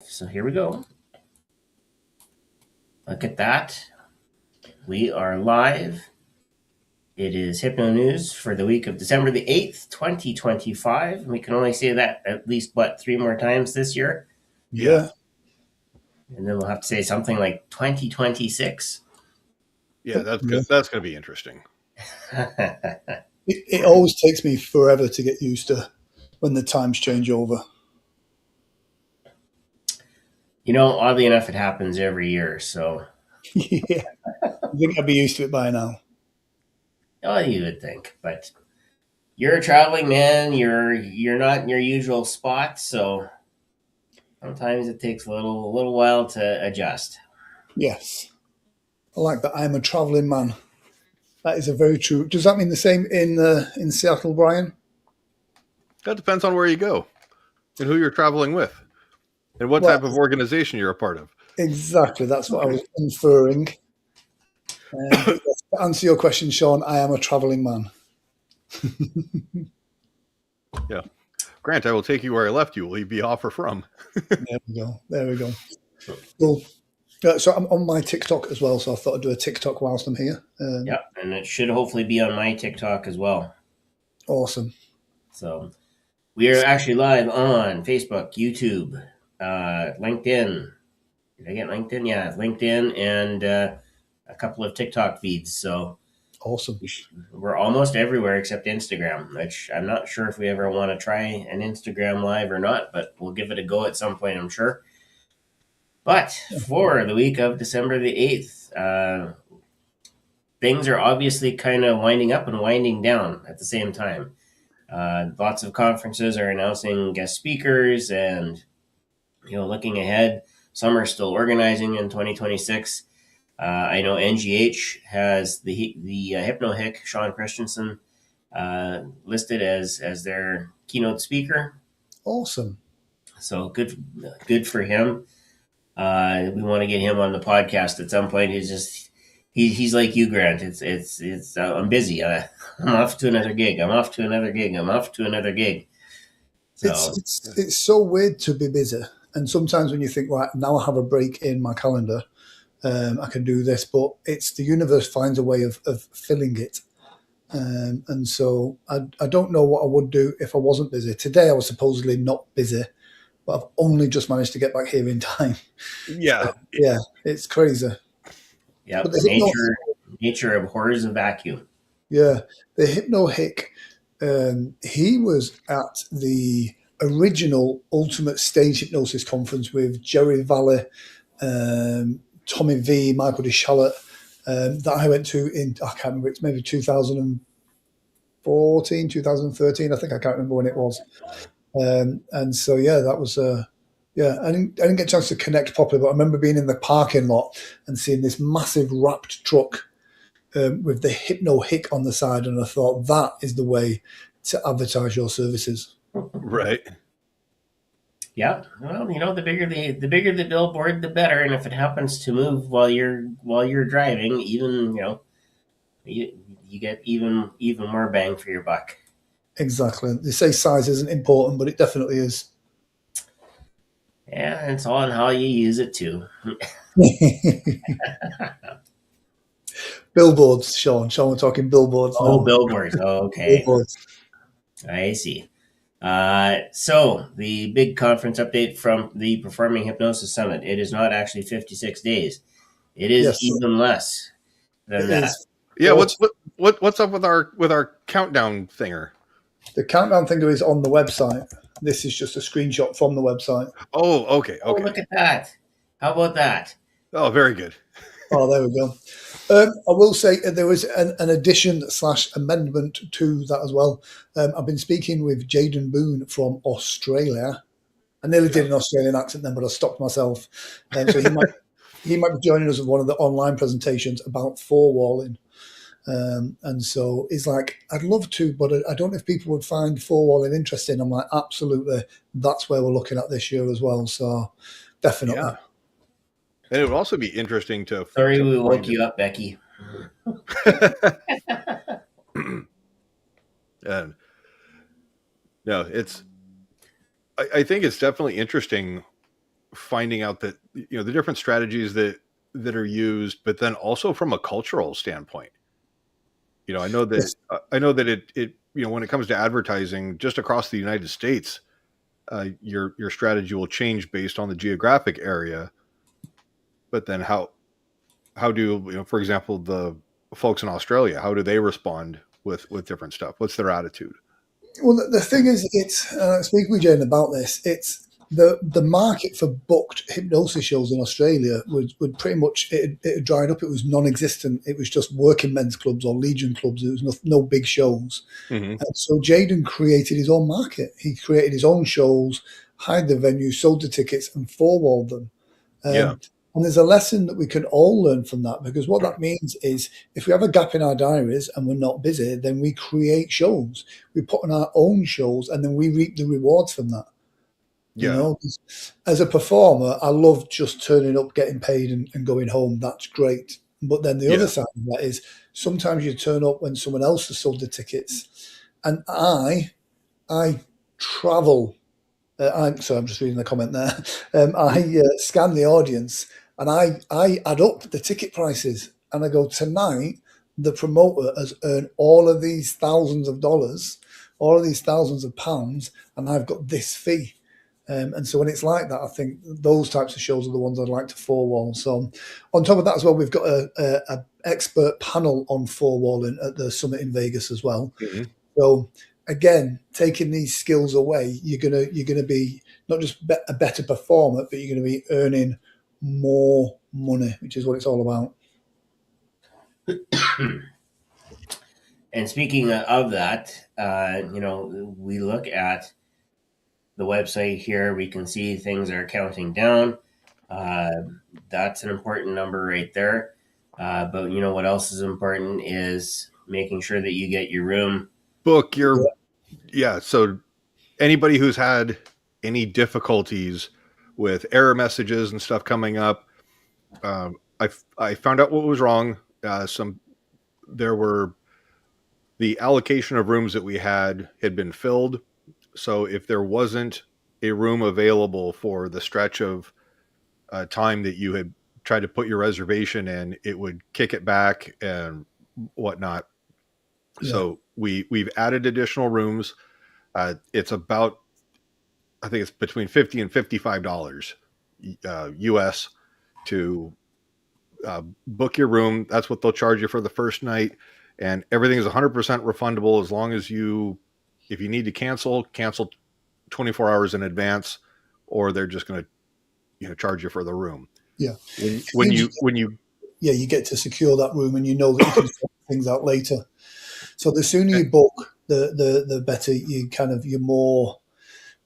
So here we go. Look at that. We are live. It is Hypno News for the week of December the 8th, 2025. We can only say that at least, 3 more times this year? Yeah. And then we'll have to say something like 2026. Yeah, that's good. That's going to be interesting. It always takes me forever to get used to when the times change over. Oddly enough, it happens every year, so. Yeah. I think I'd be used to it by now. Oh, you would think, but you're a traveling man. You're not in your usual spot, so sometimes it takes a little while to adjust. Yes. I like that. I'm a traveling man. That is a very true. Does that mean the same in Seattle, Brian? That depends on where you go and who you're traveling with and what type of organization you're a part of. Exactly. That's what I was inferring. To answer your question, Sean, I am a traveling man. Yeah. Grant, I will take you where I left you. Will you be off or from? There we go. Well, so I'm on my TikTok as well, so I thought I'd do a TikTok whilst I'm here. Yeah, and it should hopefully be on my TikTok as well. Awesome. So we are actually live on Facebook, YouTube, LinkedIn. Did I get LinkedIn? Yeah, LinkedIn and a couple of TikTok feeds. So awesome. We're almost everywhere except Instagram, which I'm not sure if we ever want to try an Instagram live or not, but we'll give it a go at some point, I'm sure. But for the week of December the 8th, things are obviously kind of winding up and winding down at the same time. Lots of conferences are announcing guest speakers and, looking ahead. Some are still organizing in 2026. I know NGH has the Hypno Hick, Sean Christensen, listed as their keynote speaker. Awesome. So good for him. We want to get him on the podcast at some point. He's like you, Grant. It's I'm busy. I'm off to another gig. I'm off to another gig. I'm off to another gig. So it's so weird to be busy. And sometimes when you think, right, now I have a break in my calendar, I can do this, but it's the universe finds a way of filling it. And so I don't know what I would do if I wasn't busy. Today I was supposedly not busy, but I've only just managed to get back here in time. Yeah. So, yeah, it's crazy. Yeah, nature abhors a vacuum. Yeah, the Hypno Hick, he was at the original Ultimate Stage Hypnosis Conference with Jerry Valley, Tommy V, Michael DeShalot, that I went to I can't remember, it's maybe 2014, 2013, I think, I can't remember when it was. And so, yeah, that was, I didn't get a chance to connect properly, but I remember being in the parking lot and seeing this massive wrapped truck with the Hypno Hick on the side, and I thought that is the way to advertise your services. Right. Yeah. Well, the bigger the billboard, the better. And if it happens to move while you're driving, even you get even more bang for your buck. Exactly. They say size isn't important, but it definitely is. Yeah, it's all on how you use it too. Billboards, Sean. We're talking billboards. Oh, billboards. Oh, okay. Billboards. I see. So the big conference update from the Performing Hypnosis Summit. It is not actually 56 days. It is even less than that. Yeah. What's up with our countdown thinger? The countdown thinger is on the website. This is just a screenshot from the website. Oh, okay. Oh, look at that. How about that? Oh, very good. Oh, there we go. I will say there was an addition/amendment to that as well. I've been speaking with Jaden Boone from Australia. I nearly did an Australian accent then, but I stopped myself. So he might be joining us with one of the online presentations about forewalling. And so he's like, I'd love to, but I don't know if people would find forewalling interesting. I'm like, absolutely. That's where we're looking at this year as well. So definitely. Yeah. And it would also be interesting to... Sorry we woke you up, Becky. And no, I think it's definitely interesting finding out that, the different strategies that are used, but then also from a cultural standpoint. I know that Yes. when it comes to advertising just across the United States, your strategy will change based on the geographic area. But then how do, for example, the folks in Australia, how do they respond with different stuff? What's their attitude? Well, the thing is, it's speaking with Jane about this. It's the market for booked hypnosis shows in Australia would pretty much it had dried up. It was non-existent. It was just working men's clubs or legion clubs. There was no big shows. Hmm. And so Jaden created his own market. He created his own shows, hired the venue, sold the tickets, and forwarded them. Yeah. And there's a lesson that we can all learn from that, because what that means is if we have a gap in our diaries and we're not busy, then we create shows. We put on our own shows and then we reap the rewards from that. You Yeah. know, as a performer, I love just turning up, getting paid, and going home. That's great. But then the other Yeah. side of that is sometimes you turn up when someone else has sold the tickets. And I travel. I'm sorry, I'm just reading the comment there. I scan the audience and I add up the ticket prices and I go, tonight, the promoter has earned all of these thousands of dollars, all of these thousands of pounds, and I've got this fee. And so when it's like that, I think those types of shows are the ones I'd like to four-wall. So on top of that as well, we've got a expert panel on four-walling at the summit in Vegas as well. Hmm. So again, taking these skills away, you're gonna be not just a better performer, but you're going to be earning more money, which is what it's all about. And speaking of that, we look at the website here, we can see things are counting down. That's an important number right there. But what else is important is making sure that you get your room. Book Yeah, your Yeah. So anybody who's had any difficulties with error messages and stuff coming up, I found out what was wrong. There were the allocation of rooms that we had been filled. So if there wasn't a room available for the stretch of time that you had tried to put your reservation in, it would kick it back and whatnot. yeah, So we've added additional rooms. It's about, I think it's between $50 and $55 US to book your room. That's what they'll charge you for the first night, and everything is 100% refundable as long as if you need to cancel 24 hours in advance, or they're just going to charge you for the room. yeah. When you Yeah, you get to secure that room, and you know that you can sort things out later. So the sooner you book, the better you're more.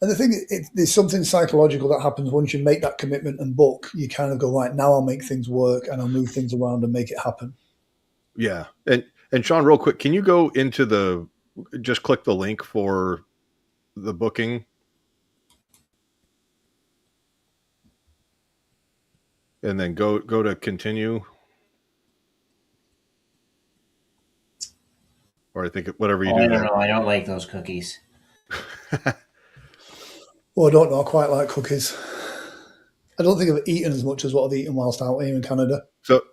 And the thing, there's something psychological that happens once you make that commitment and book. You kind of go, right, now I'll make things work and I'll move things around and make it happen. Yeah. And Sean, real quick, can you go into just click the link for the booking? And then go to continue. Or I think whatever you Oh, I do don't there. know. I don't like those cookies. Well, I don't know. I quite like cookies. I don't think I've eaten as much as what I've eaten whilst out here in Canada. So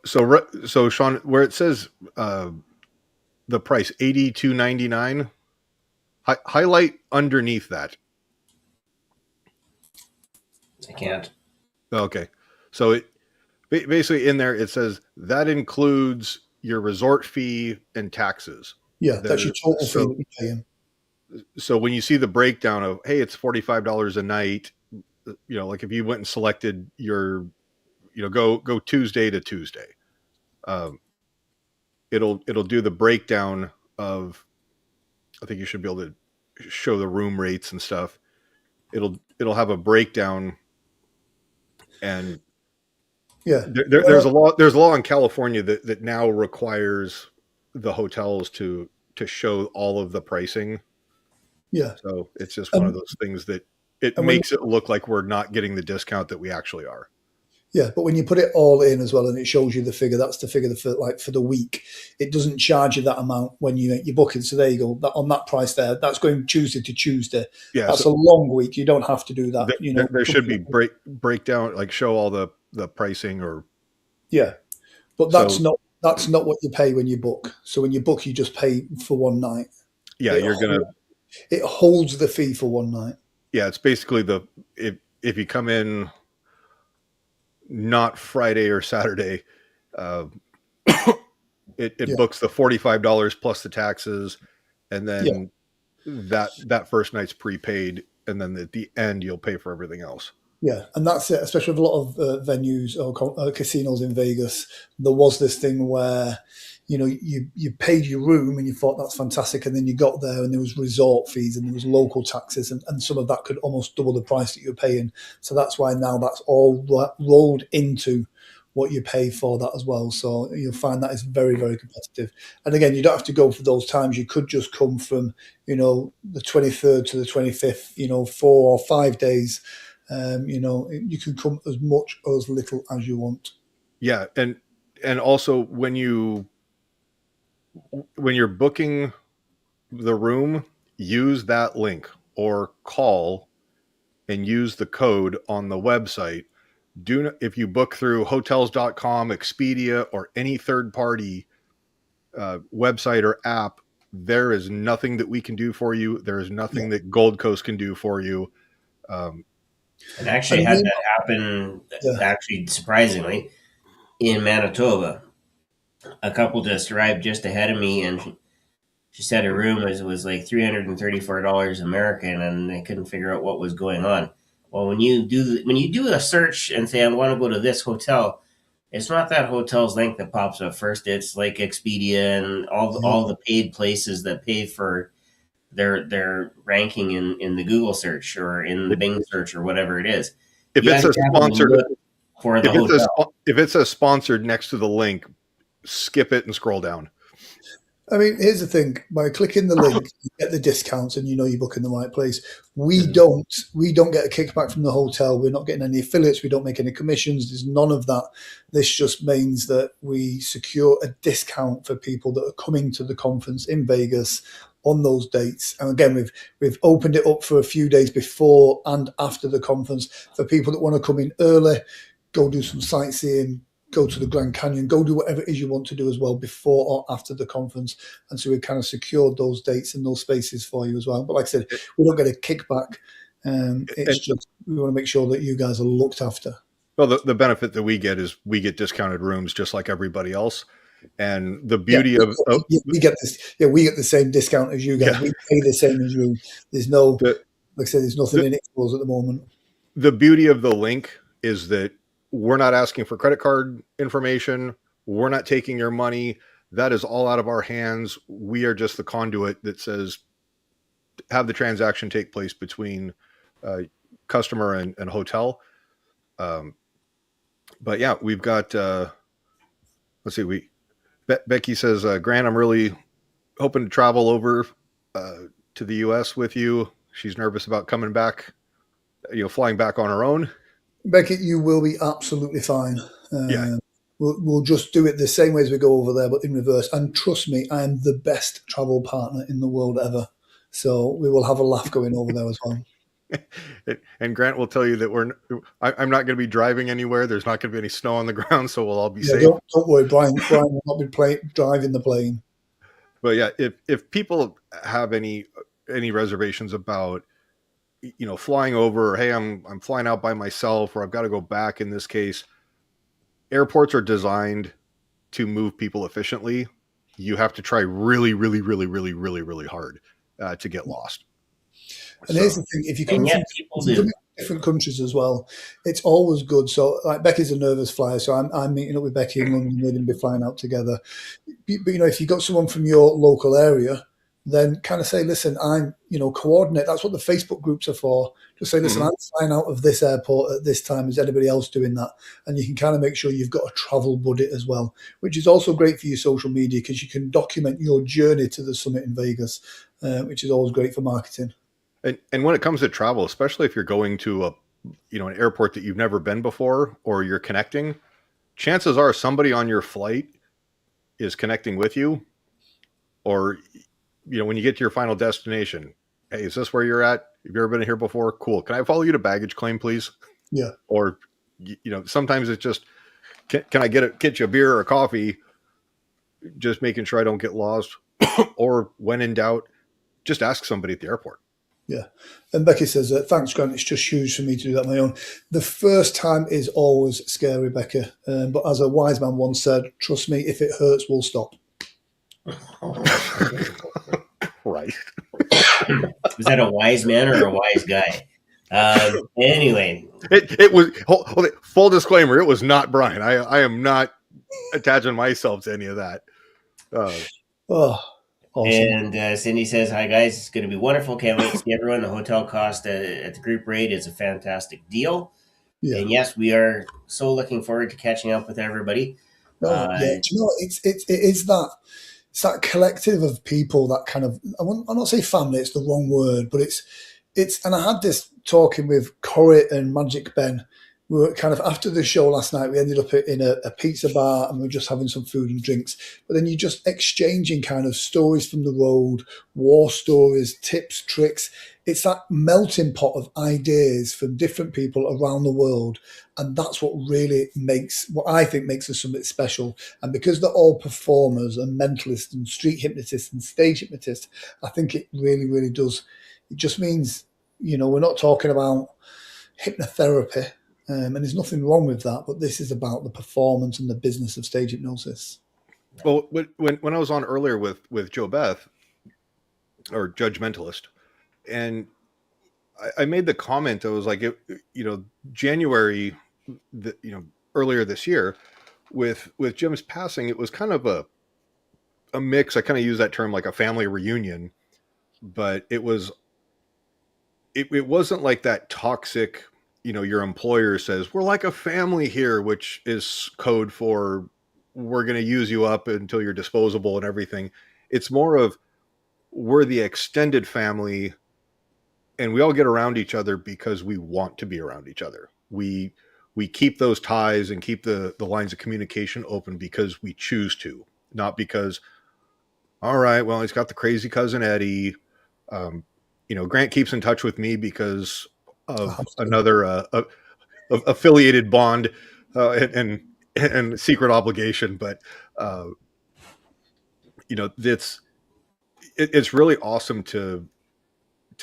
Sean, where it says the price $82.99, highlight underneath that. I can't. Okay, so it basically in there it says that includes your resort fee and taxes. Yeah, that's your total fee that you're paying. So when you see the breakdown of, hey, it's $45 a night, like if you went and selected your, go Tuesday to Tuesday, um, it'll do the breakdown of, I think you should be able to show the room rates and stuff. It'll have a breakdown, and Yeah. there's a law in California that now requires the hotels to show all of the pricing. Yeah. So it's just one of those things that it And when makes it look like we're not getting the discount that we actually are. Yeah, but when you put it all in as well, and it shows you the figure, that's the figure for the week. It doesn't charge you that amount when you make your booking. So there you go. That on that price there, that's going Tuesday to Tuesday. Yeah, That's so a long week. You don't have to do that. there should be breakdown, like show all the pricing, or Yeah, but so that's not what you pay when you book. So when you book, you just pay for one night. yeah, It you're gonna it holds the fee for one night. yeah, it's basically if you come in not Friday or Saturday, uh, it Yeah, books the $45 plus the taxes, and yeah. then that first night's prepaid, and then at the end you'll pay for everything else. Yeah, and that's it. Especially with a lot of venues or casinos in Vegas, there was this thing where, you paid your room and you thought that's fantastic, and then you got there and there was resort fees and there was local taxes, and some of that could almost double the price that you're paying. So that's why now that's all rolled into what you pay for that as well. So you'll find that is very, very competitive. And again, you don't have to go for those times. You could just come from, the 23rd to the 25th, 4 or 5 days. You can come as much or as little as you want. Yeah, and also when you're booking the room, use that link or call and use the code on the website. If you book through hotels.com, Expedia, or any third party website or app, there is nothing that we can do for you. There is Yeah. nothing that Gold Coast can do for you. And actually And had that happen, yeah, actually, surprisingly, in Manitoba. A couple just arrived just ahead of me, and she said her room was like $334 American, and they couldn't figure out what was going on. Well, when you do a search and say I want to go to this hotel, it's not that hotel's link that pops up first. It's like Expedia and all the paid places that pay for their ranking in the Google search or in the Bing search or whatever it is. If You it's a actually have to sponsored, look for the hotel. if it's a sponsored next to the link, skip it and scroll down. I mean, here's the thing: by clicking the link, you get the discounts, and you book in the right place. We don't get a kickback from the hotel. We're not getting any affiliates. We don't make any commissions. There's none of that. This just means that we secure a discount for people that are coming to the conference in Vegas on those dates. And again, we've opened it up for a few days before and after the conference for people that want to come in early, go do some sightseeing, go to the Grand Canyon, go do whatever it is you want to do as well before or after the conference. And so we've kind of secured those dates and those spaces for you as well. But like I said, we don't get a kickback. It's just we want to make sure that you guys are looked after. Well, the benefit that we get is we get discounted rooms just like everybody else. And the beauty of we get this, we get the same discount as you guys. Yeah. We pay the same as you. There's no, like I said, there's nothing in it for us at the moment. The beauty of the link is that we're not asking for credit card information. We're not taking your money. That is all out of our hands. We are just the conduit that says have the transaction take place between customer and hotel. But yeah, we've got, let's see, Becky says, Grant, I'm really hoping to travel over to the US with you. She's nervous about coming back, flying back on her own. Becky, you will be absolutely fine. Yeah. We'll just do it the same way as we go over there, but in reverse. And trust me, I am the best travel partner in the world ever. So we will have a laugh going over there as well. And Grant will tell you that I'm not going to be driving anywhere. There's not going to be any snow on the ground, so we'll all be safe. Don't worry, Brian will not be driving the plane. But yeah, if people have any reservations about flying over, or, hey, I'm flying out by myself, or I've got to go back. In this case, airports are designed to move people efficiently. You have to try really, really, really, really, really, really hard to get lost. And here's the thing: if you come from different countries as well, it's always good. So, like Becky's a nervous flyer, so I'm meeting up with Becky in London. We're going to be flying out together. But if you got someone from your local area, then kind of say, listen, I'm, coordinate. That's what the Facebook groups are for. Just say, listen, I'm flying out of this airport at this time. Is anybody else doing that? And you can kind of make sure you've got a travel buddy as well, which is also great for your social media because you can document your journey to the summit in Vegas, which is always great for marketing. And when it comes to travel, especially if you're going to an airport that you've never been before, or you're connecting, chances are somebody on your flight is connecting with you. Or, when you get to your final destination, hey, is this where you're at? Have you ever been here before? Cool. Can I follow you to baggage claim, please? Yeah. Or, sometimes it's just, can I get you a beer or a coffee? Just making sure I don't get lost. Or when in doubt, just ask somebody at the airport. Yeah. And Becky says, thanks, Grant. It's just huge for me to do that on my own. The first time is always scary, Becca. But as a wise man once said, trust me, if it hurts, we'll stop. Right. Was that a wise man or a wise guy? Anyway. It was, full disclaimer, it was not Brian. I am not attaching myself to any of that. Oh, awesome. And Cindy says, hi, guys. It's going to be wonderful. Can't wait to see everyone. The hotel cost at the group rate is a fantastic deal. Yeah. And yes, we are so looking forward to catching up with everybody. Yeah. Do you know, it is that. It's that collective of people that kind of, I'll not say family, it's the wrong word, but it's, and I had this talking with Corey and Magic Ben. We were kind of, after the show last night, we ended up in a pizza bar and we were just having some food and drinks. But then you're just exchanging kind of stories from the road, war stories, tips, tricks. It's that melting pot of ideas from different people around the world. And that's what I think makes us something special. And because they're all performers and mentalists and street hypnotists and stage hypnotists, I think it really, really does. It just means, we're not talking about hypnotherapy. And there's nothing wrong with that, but this is about the performance and the business of stage hypnosis. Well, when I was on earlier with Joe Beth, or Judgmentalist, and I made the comment, I was like, January, earlier this year, with Jim's passing, it was kind of a mix. I kind of use that term like a family reunion, but it wasn't like that toxic, your employer says, we're like a family here, which is code for we're going to use you up until you're disposable and everything. It's more of we're the extended family and we all get around each other because we want to be around each other. We keep those ties and keep the lines of communication open because we choose to, not because, all right, well, he's got the crazy cousin Eddie. Grant keeps in touch with me because of another affiliated bond and secret obligation. But it's really awesome to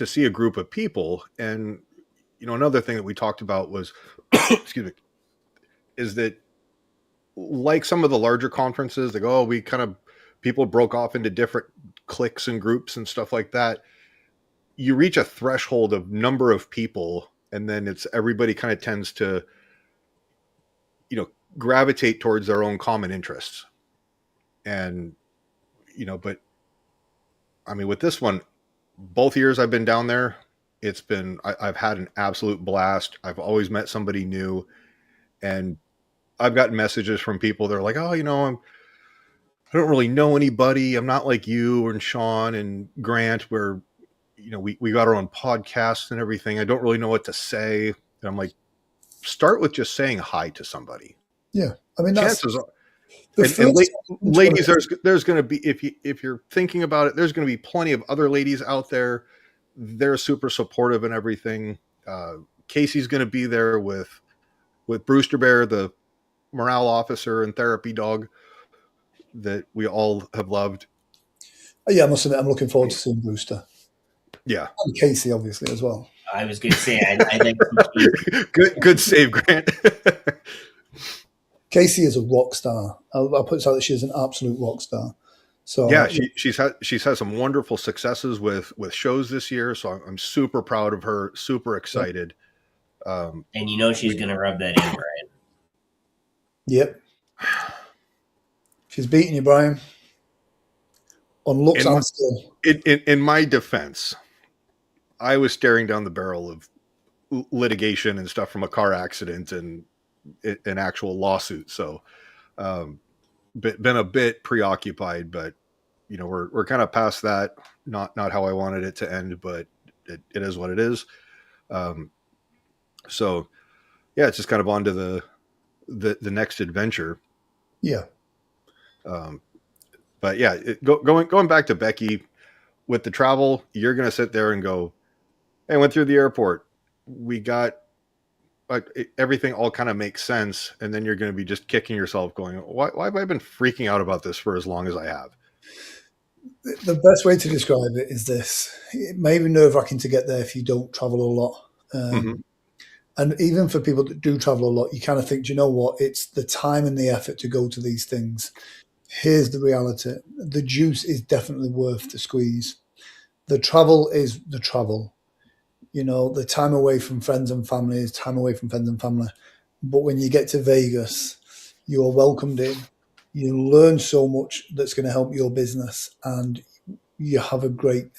see a group of people. And another thing that we talked about was excuse me, is that like some of the larger conferences, they go, we kind of, people broke off into different cliques and groups and stuff like that. You reach a threshold of number of people, and then it's everybody kind of tends to, gravitate towards their own common interests. And, but I mean, with this one, both years I've been down there, I've had an absolute blast. I've always met somebody new, and I've gotten messages from people that are like, oh, I don't really know anybody. I'm not like you and Sean and Grant, where, we got our own podcasts and everything. I don't really know what to say. And I'm like, start with just saying hi to somebody. Yeah. I mean, chances are, and ladies, there's going to be, if you're thinking about it, there's going to be plenty of other ladies out there. They're super supportive and everything. Casey's going to be there with Brewster Bear, the morale officer and therapy dog that we all have loved. Yeah, I must admit, I'm looking forward to seeing Brewster. Yeah. And Casey, obviously, as well. I was going to say, I think good save, Grant. Casey is a rock star. I'll put it out that she is an absolute rock star. So yeah, she's had some wonderful successes with shows this year. So I'm super proud of her. Super excited. And she's going to rub that in, Brian. Yep. She's beating you, Brian. On looks and skill. In my defense, I was staring down the barrel of litigation and stuff from a car accident and an actual lawsuit. So, been a bit preoccupied, but we're kind of past that. Not how I wanted it to end, but it is what it is. So yeah, it's just kind of on to the next adventure. Yeah. Um, but yeah, going back to Becky with the travel, you're going to sit there and go, "Hey, I went through the airport. We got like everything all kind of makes sense," and then you're going to be just kicking yourself, going, why have I been freaking out about this for as long as I have?" The best way to describe it is this: it may be nerve wracking to get there if you don't travel a lot. Mm-hmm. And even for people that do travel a lot, you kind of think, do you know what? It's the time and the effort to go to these things. Here's the reality: the juice is definitely worth the squeeze. The travel is the travel. The time away from friends and family is time away from friends and family. But when you get to Vegas, you are welcomed in. You learn so much that's going to help your business, and you have a great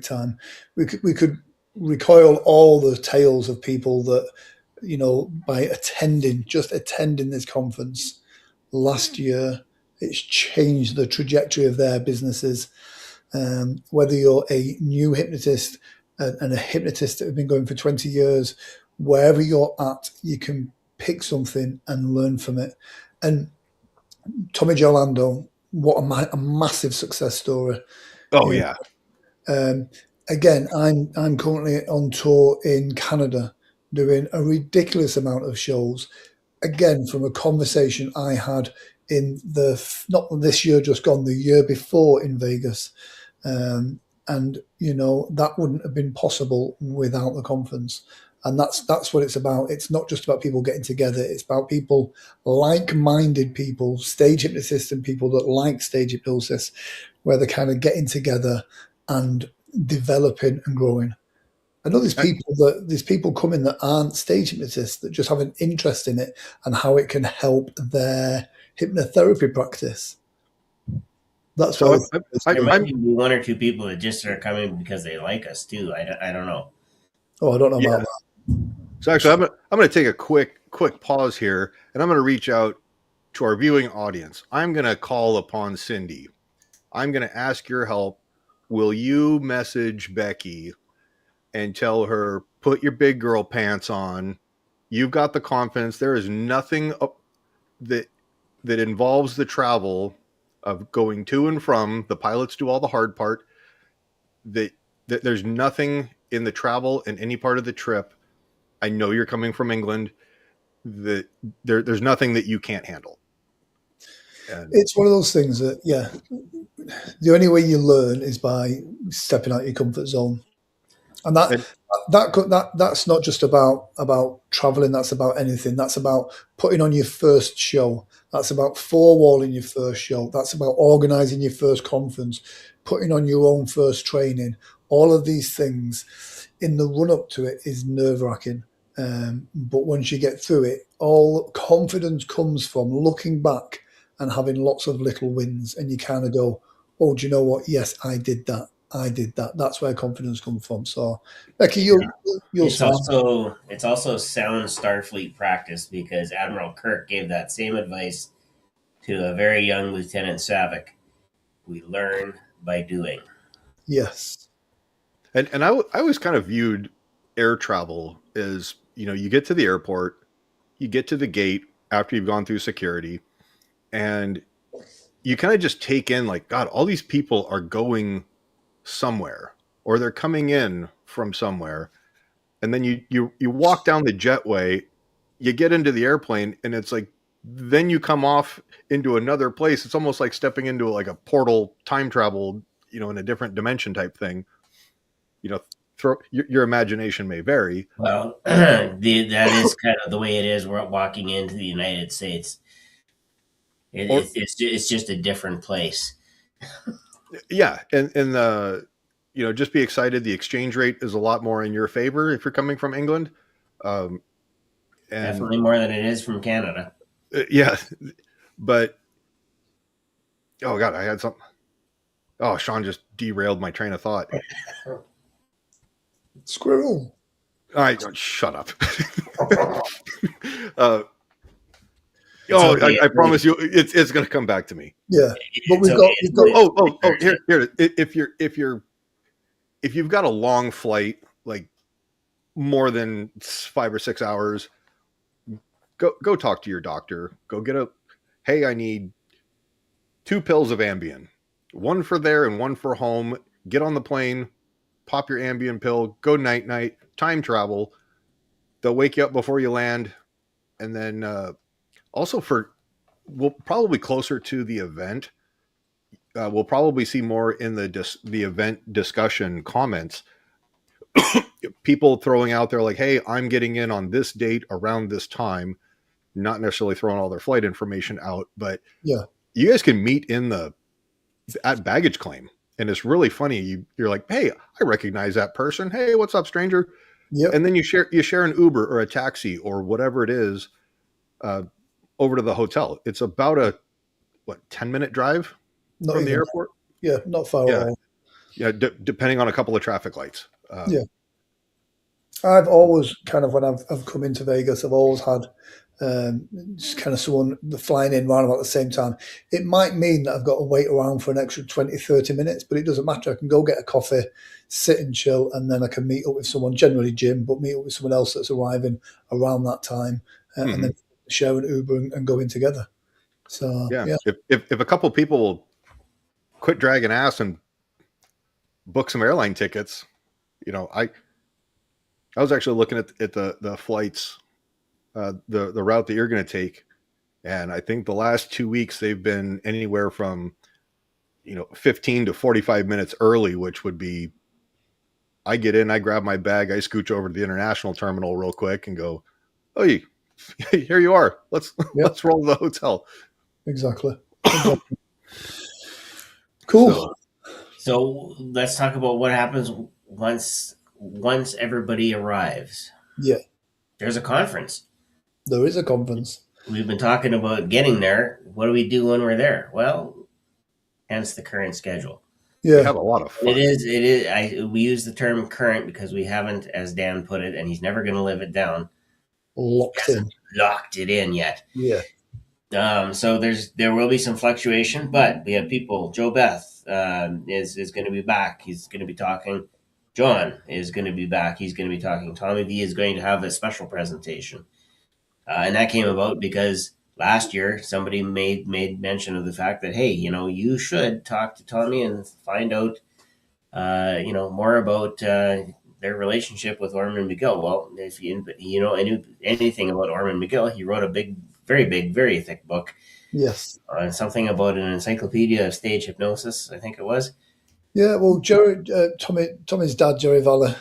time. We could recoil all the tales of people that by just attending this conference last year, it's changed the trajectory of their businesses. Whether you're a new hypnotist and a hypnotist that have been going for 20 years, wherever you're at, you can pick something and learn from it. And Tommy Jolando, what a massive success story. Oh You yeah. um, Again, I'm currently on tour in Canada doing a ridiculous amount of shows. Again, from a conversation I had in not this year just gone, the year before in Vegas. And that wouldn't have been possible without the conference. And that's what it's about. It's not just about people getting together. It's about people, like-minded people, stage hypnotists and people that like stage hypnosis, where they're kind of getting together and developing and growing. I know there's people coming that aren't stage hypnotists that just have an interest in it and how it can help their hypnotherapy practice. That's why. So There might I'm be one or two people that just are coming because they like us too. I don't know. Oh, I don't know about yeah. So actually, I'm going to take a quick pause here, and I'm going to reach out to our viewing audience. I'm going to call upon Cindy. I'm going to ask your help. Will you message Becky and tell her, put your big girl pants on? You've got the confidence. There is nothing that involves the travel of going to and from. The pilots do all the hard part. That there's nothing in the travel in any part of the trip. I know you're coming from England. That there's nothing that you can't handle. And It's one of those things that, yeah, the only way you learn is by stepping out your comfort zone, and and that's not just about traveling. That's about anything. That's about putting on your first show. That's about four-walling your first show. That's about organizing your first conference, putting on your own first training. All of these things in the run-up to it is nerve-wracking. But once you get through it, all confidence comes from looking back and having lots of little wins, and you kind of go, "Oh, do you know what? Yes, I did that. I did that." That's where confidence comes from. So, Becky, you'll It's smash. also sound Starfleet practice because Admiral Kirk gave that same advice to a very young Lieutenant Savick. We learn by doing. Yes, I always kind of viewed air travel as, you get to the airport, you get to the gate after you've gone through security, and you kind of just take in, like, God, all these people are going somewhere, or they're coming in from somewhere. And then you walk down the jetway, you get into the airplane, and it's like, then you come off into another place. It's almost like stepping into like a portal, time travel, in a different dimension type thing. You know, your imagination may vary, Well, that is kind of the way it is. We're walking into the United States. or It's just a different place. yeah, and just be excited. The exchange rate is a lot more in your favor if you're coming from England, um, and Definitely more than it is from Canada. yeah, but oh God, I had something. Oh, Sean just derailed my train of thought. squirrel. All right, shut up. It's okay. I promise you, it's going to come back to me. Yeah, but It's okay. we've got. Here. If you've got a long flight, like more than 5 or 6 hours, go talk to your doctor. Go get hey, I need 2 pills of Ambien, one for there and one for home. Get on the plane, pop your Ambien pill, go night, time travel. They'll wake you up before you land. And then also we'll probably closer to the event. We'll probably see more in the event discussion comments. People throwing out there like, hey, I'm getting in on this date around this time, not necessarily throwing all their flight information out, but Yeah. you guys can meet at baggage claim. And it's really funny. You're like, hey, I recognize that person. Hey, what's up, stranger? Yep. And then you share an Uber or a taxi or whatever it is over to the hotel. It's about a 10-minute drive Not from the even airport. that. Yeah, not far at all. Yeah, depending on a couple of traffic lights. Yeah. I've always kind of, when I've come into Vegas, I've always had just kind of someone flying in around about the same time. It might mean that I've got to wait around for an extra 20, 30 minutes, but it doesn't matter. I can go get a coffee, sit and chill, and then I can meet up with someone, generally Jim, but meet up with someone else that's arriving around that time, and then share an Uber and go in together. So, yeah. If a couple of people will quit dragging ass and book some airline tickets, I was actually looking at the flights, the route that you're going to take, and I think the last 2 weeks they've been anywhere from 15 to 45 minutes early, which would be, I get in, I grab my bag, I scooch over to the international terminal real quick and go, oh, here you are. Let's roll to the hotel. Exactly. Cool. So let's talk about what happens once everybody arrives. Yeah. There's a conference. There is a conference. We've been talking about getting there. What do we do when we're there? Well, hence the current schedule. Yeah. We have a lot of fun. It is. We use the term current because we haven't, as Dan put it, and he's never going to live it down. Locked it in yet. Yeah. So there will be some fluctuation, but we have people. Joe Beth is going to be back. He's going to be talking. John is going to be back. He's going to be talking. Tommy V is going to have a special presentation, and that came about because last year somebody made mention of the fact that, hey, you should talk to Tommy and find out more about their relationship with Ormond McGill. Well, if you anything about Ormond McGill, he wrote a very thick book. Yes. Something about an encyclopedia of stage hypnosis, I think it was. Yeah, well, Tommy's dad, Jerry Valler,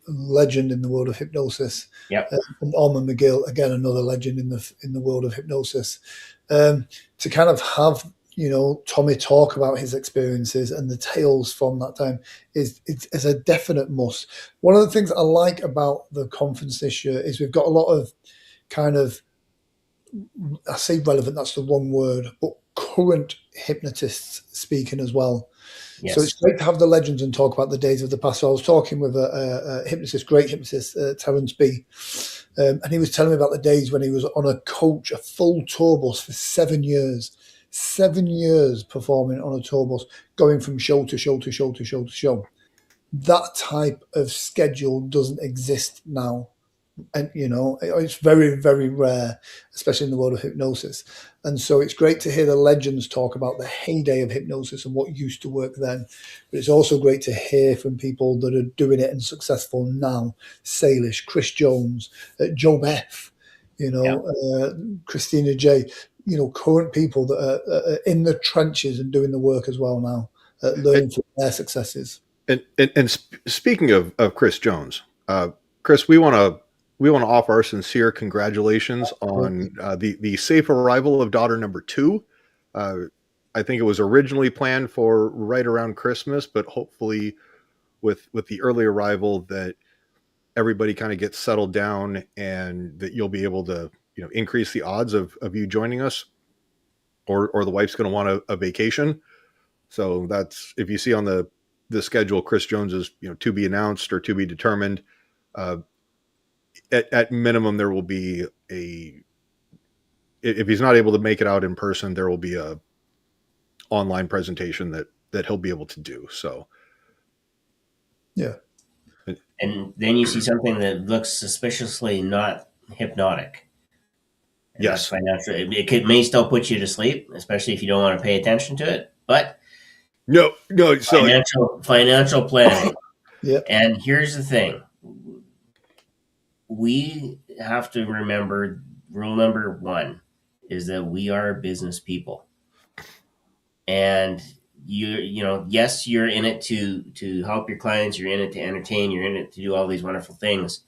legend in the world of hypnosis. Yep. And Ormond McGill, again, another legend in the world of hypnosis. To kind of have Tommy talk about his experiences and the tales from that time is a definite must. One of the things I like about the conference this year is we've got a lot of kind of, I say relevant, that's the wrong word, but current hypnotists speaking as well. Yes. So it's great to have the legends and talk about the days of the past. So I was talking with a hypnotist, great hypnotist, Terence B. And he was telling me about the days when he was on a coach, a full tour bus for 7 years. 7 years performing on a tour bus, going from show to show to show to show to show. That type of schedule doesn't exist now. And, it's very, very rare, especially in the world of hypnosis. And so it's great to hear the legends talk about the heyday of hypnosis and what used to work then. But it's also great to hear from people that are doing it and successful now. Salish, Chris Jones, Joe Beth, Christina J., current people that are in the trenches and doing the work as well now, learning from their successes. And speaking of Chris Jones, Chris, we want to offer our sincere congratulations on the safe arrival of daughter number 2. I think it was originally planned for right around Christmas, but hopefully with the early arrival that everybody kind of gets settled down and that you'll be able to increase the odds of you joining us, or the wife's going to want a vacation. So that's, if you see on the schedule, Chris Jones is to be announced or to be determined. At minimum, there will be if he's not able to make it out in person, there will be a online presentation that he'll be able to do. So, yeah. and then you see something that looks suspiciously not hypnotic, and that's Yes. financial. May still put you to sleep, especially if you don't want to pay attention to it. But No, no. So financial planning. Yeah. And here's the thing: we have to remember rule number one is that we are business people, and yes, you're in it to help your clients, you're in it to entertain, you're in it to do all these wonderful things.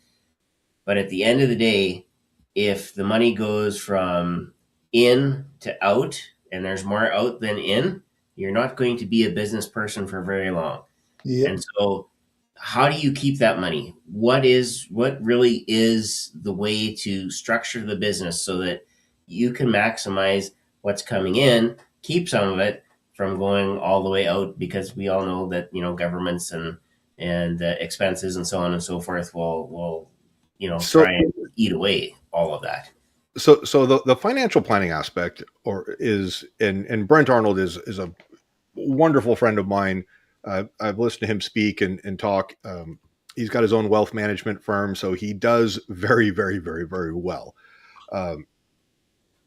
But at the end of the day, if the money goes from in to out and there's more out than in, you're not going to be a business person for very long. Yeah. And so how do you keep that money? What really is the way to structure the business so that you can maximize what's coming in, keep some of it from going all the way out, because we all know that governments and expenses and so on and so forth will so try and eat away all of that. so the financial planning aspect or is and Brent Arnold is a wonderful friend of mine. I've listened to him speak and talk. He's got his own wealth management firm, so he does very, very, very, very well. Um,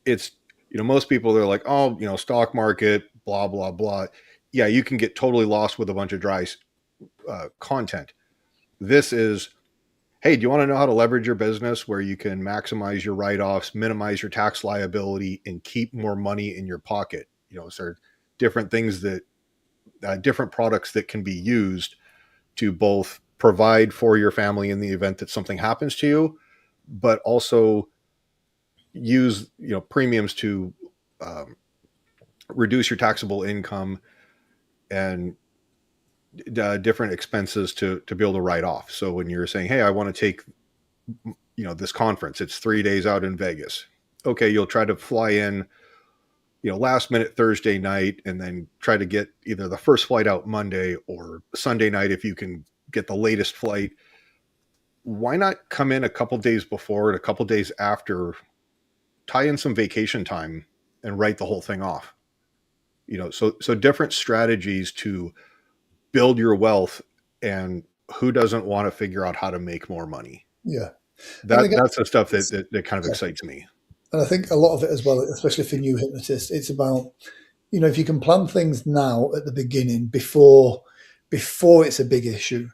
it's most people they're like, oh, stock market, blah blah blah. Yeah, you can get totally lost with a bunch of dry content. This is, hey, do you want to know how to leverage your business where you can maximize your write-offs, minimize your tax liability, and keep more money in your pocket? So there are different things that different products that can be used to both provide for your family in the event that something happens to you, but also use premiums to um, reduce your taxable income and different expenses to be able to write off. So when you're saying, hey, I want to take this conference, it's 3 days out in Vegas. Okay, you'll try to fly in last minute Thursday night and then try to get either the first flight out Monday or Sunday night if you can get the latest flight. Why not come in a couple days before and a couple days after, tie in some vacation time and write the whole thing off? So different strategies to build your wealth, and who doesn't want to figure out how to make more money? Yeah. And again, That's the stuff it's, that kind of yeah. excites me. And I think a lot of it as well, especially for new hypnotists, it's about, if you can plan things now at the beginning before it's a big issue.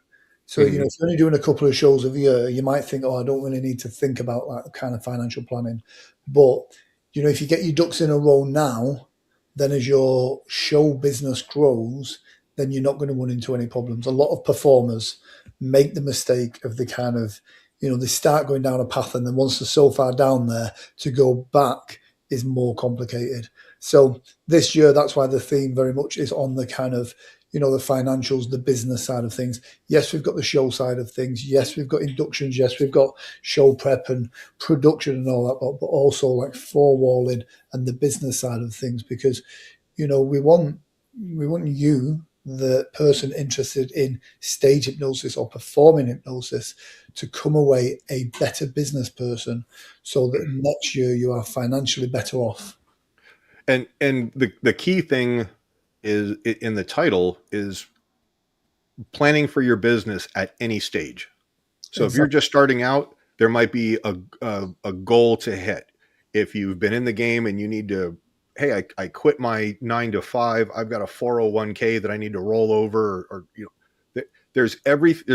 So, if Mhm. you're only doing a couple of shows a year, you might think, oh, I don't really need to think about that kind of financial planning. But, if you get your ducks in a row now, then as your show business grows, then you're not going to run into any problems. A lot of performers make the mistake of the kind of, they start going down a path, and then once they're so far down there, to go back is more complicated. So this year, that's why the theme very much is on the kind of, the financials, the business side of things. Yes, we've got the show side of things. Yes, we've got inductions. Yes, we've got show prep and production and all that, but also like forewalling and the business side of things, because, we want you, the person interested in stage hypnosis or performing hypnosis, to come away a better business person so that next year you are financially better off. And the key thing is in the title is planning for your business at any stage. So if you're Exactly. just starting out, there might be a goal to hit. If you've been in the game and you need to, hey, I quit my 9 to 5, I've got a 401k that I need to roll over, or there's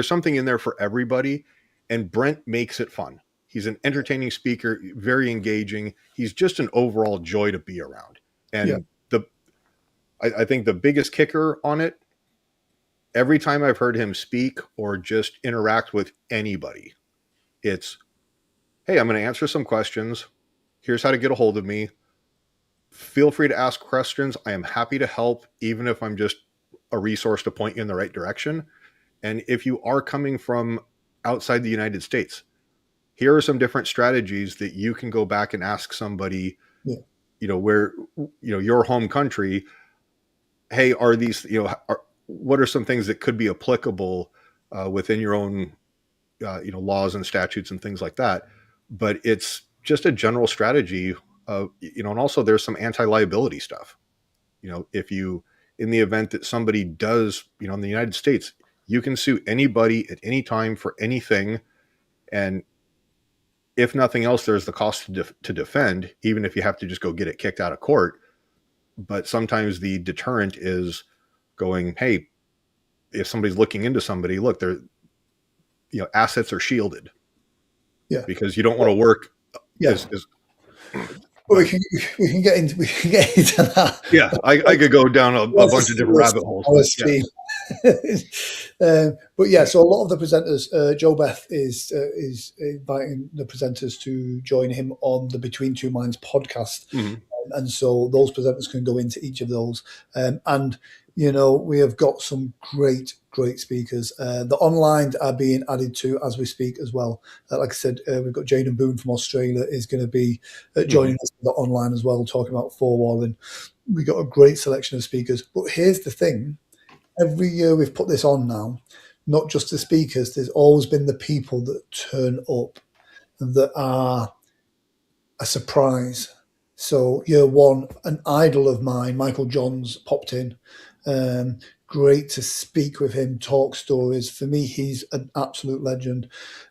something in there for everybody. And Brent makes it fun. He's an entertaining speaker, very engaging. He's just an overall joy to be around. Yeah. And I think the biggest kicker on it, every time I've heard him speak or just interact with anybody, it's, hey, I'm going to answer some questions. Here's how to get a hold of me. Feel free to ask questions. I am happy to help, even if I'm just a resource to point you in the right direction. And if you are coming from outside the United States, here are some different strategies that you can go back and ask somebody, Yeah. Where, your home country, hey, are these, what are some things that could be applicable within your own laws and statutes and things like that. But it's just a general strategy and also there's some anti-liability stuff. If you, in the event that somebody does, in the United States, You can sue anybody at any time for anything. And if nothing else, there's the cost to defend, even if you have to just go get it kicked out of court. But sometimes the deterrent is going, hey, if somebody's looking into somebody, look, they're, assets are shielded. Yeah. Because you don't want to work Yeah. Well, we can get into that. Yeah, I could go down a bunch of different rabbit holes. But yeah, so a lot of the presenters, Joe Beth is inviting the presenters to join him on the Between Two Minds podcast. Mm-hmm. And so those presenters can go into each of those. And, we have got some great speakers. The online are being added to as we speak as well. Like I said, we've got Jaden Boone from Australia is going to be joining us for the online as well, talking about forewall. We got a great selection of speakers. But here's the thing. Every year we've put this on now, not just the speakers, there's always been the people that turn up that are a surprise. So year one, an idol of mine, Michael Johns, popped in. Great to speak with him, talk stories. For me, he's an absolute legend.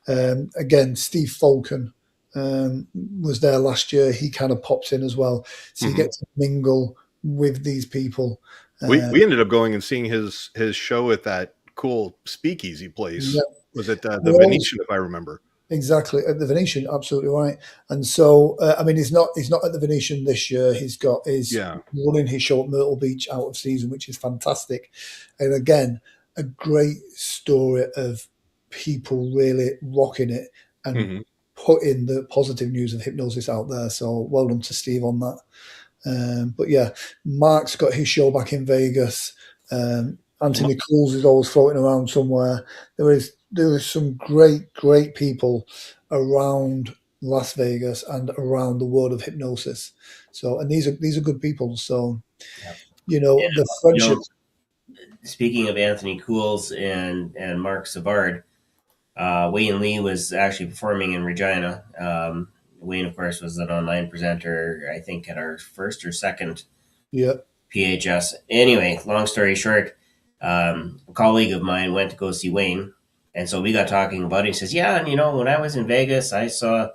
Again, Steve Falcon was there last year. He kind of pops in as well. So you get to mingle with these people. We ended up going and seeing his show at that cool speakeasy place. Yeah. Was it the Venetian, if I remember? Exactly, at the Venetian, absolutely right. And so, he's not at the Venetian this year. He's running his show at Myrtle Beach out of season, which is fantastic. And again, a great story of people really rocking it and putting the positive news of hypnosis out there. So well done to Steve on that. But yeah, Mark's got his show back in Vegas. Anthony Cools is always floating around somewhere. There is some great people around Las Vegas and around the world of hypnosis. So, and these are good people. So, the friendship. Speaking of Anthony Cools and Mark Savard, Wayne Lee was actually performing in Regina. Wayne, of course, was an online presenter, I think, at our first or second PHS. Anyway, long story short, a colleague of mine went to go see Wayne. And so we got talking about it. He says, yeah, and when I was in Vegas, I saw,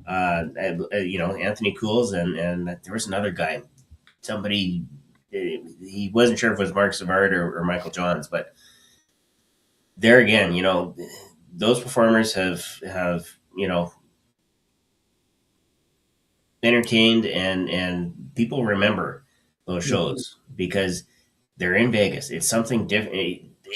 Anthony Cools and there was another guy, somebody, he wasn't sure if it was Mark Savard or Michael Johns, but there again, those performers have entertained and people remember those shows because they're in Vegas. It's something different.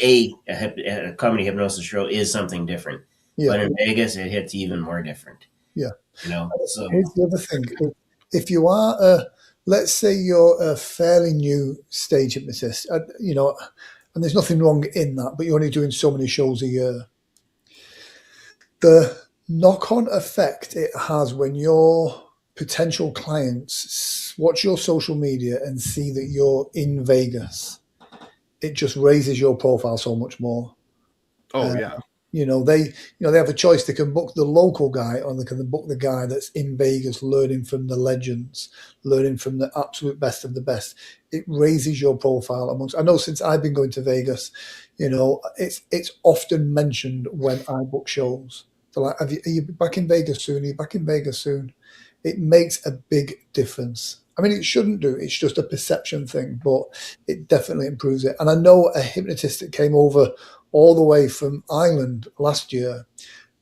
A comedy hypnosis show is something different, but in Vegas it hits even more different. Yeah, So here's the other thing: if you are, let's say you're a fairly new stage hypnotist, and there's nothing wrong in that, but you're only doing so many shows a year. The knock-on effect it has when your potential clients watch your social media and see that you're in Vegas, it just raises your profile so much more. Oh yeah. They have a choice. They can book the local guy or they can book the guy that's in Vegas learning from the legends, learning from the absolute best of the best. It raises your profile amongst. I know since I've been going to Vegas, it's often mentioned when I book shows. So like, are you back in Vegas soon? Are you back in Vegas soon? It makes a big difference. I mean, it shouldn't do. It's just a perception thing, but it definitely improves it. And I know a hypnotist that came over all the way from Ireland last year,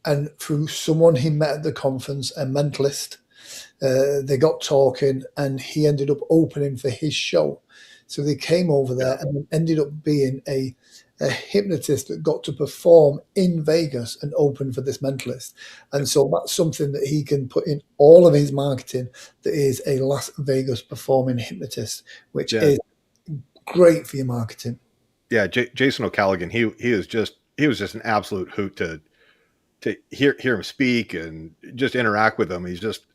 and through someone he met at the conference, a mentalist, they got talking, and he ended up opening for his show. So they came over there and ended up being a hypnotist that got to perform in Vegas and open for this mentalist. And so that's something that he can put in all of his marketing, that is a Las Vegas performing hypnotist, which is great for your marketing. Yeah, Jason O'Callaghan, he was just an absolute hoot to hear him speak and just interact with him. He's just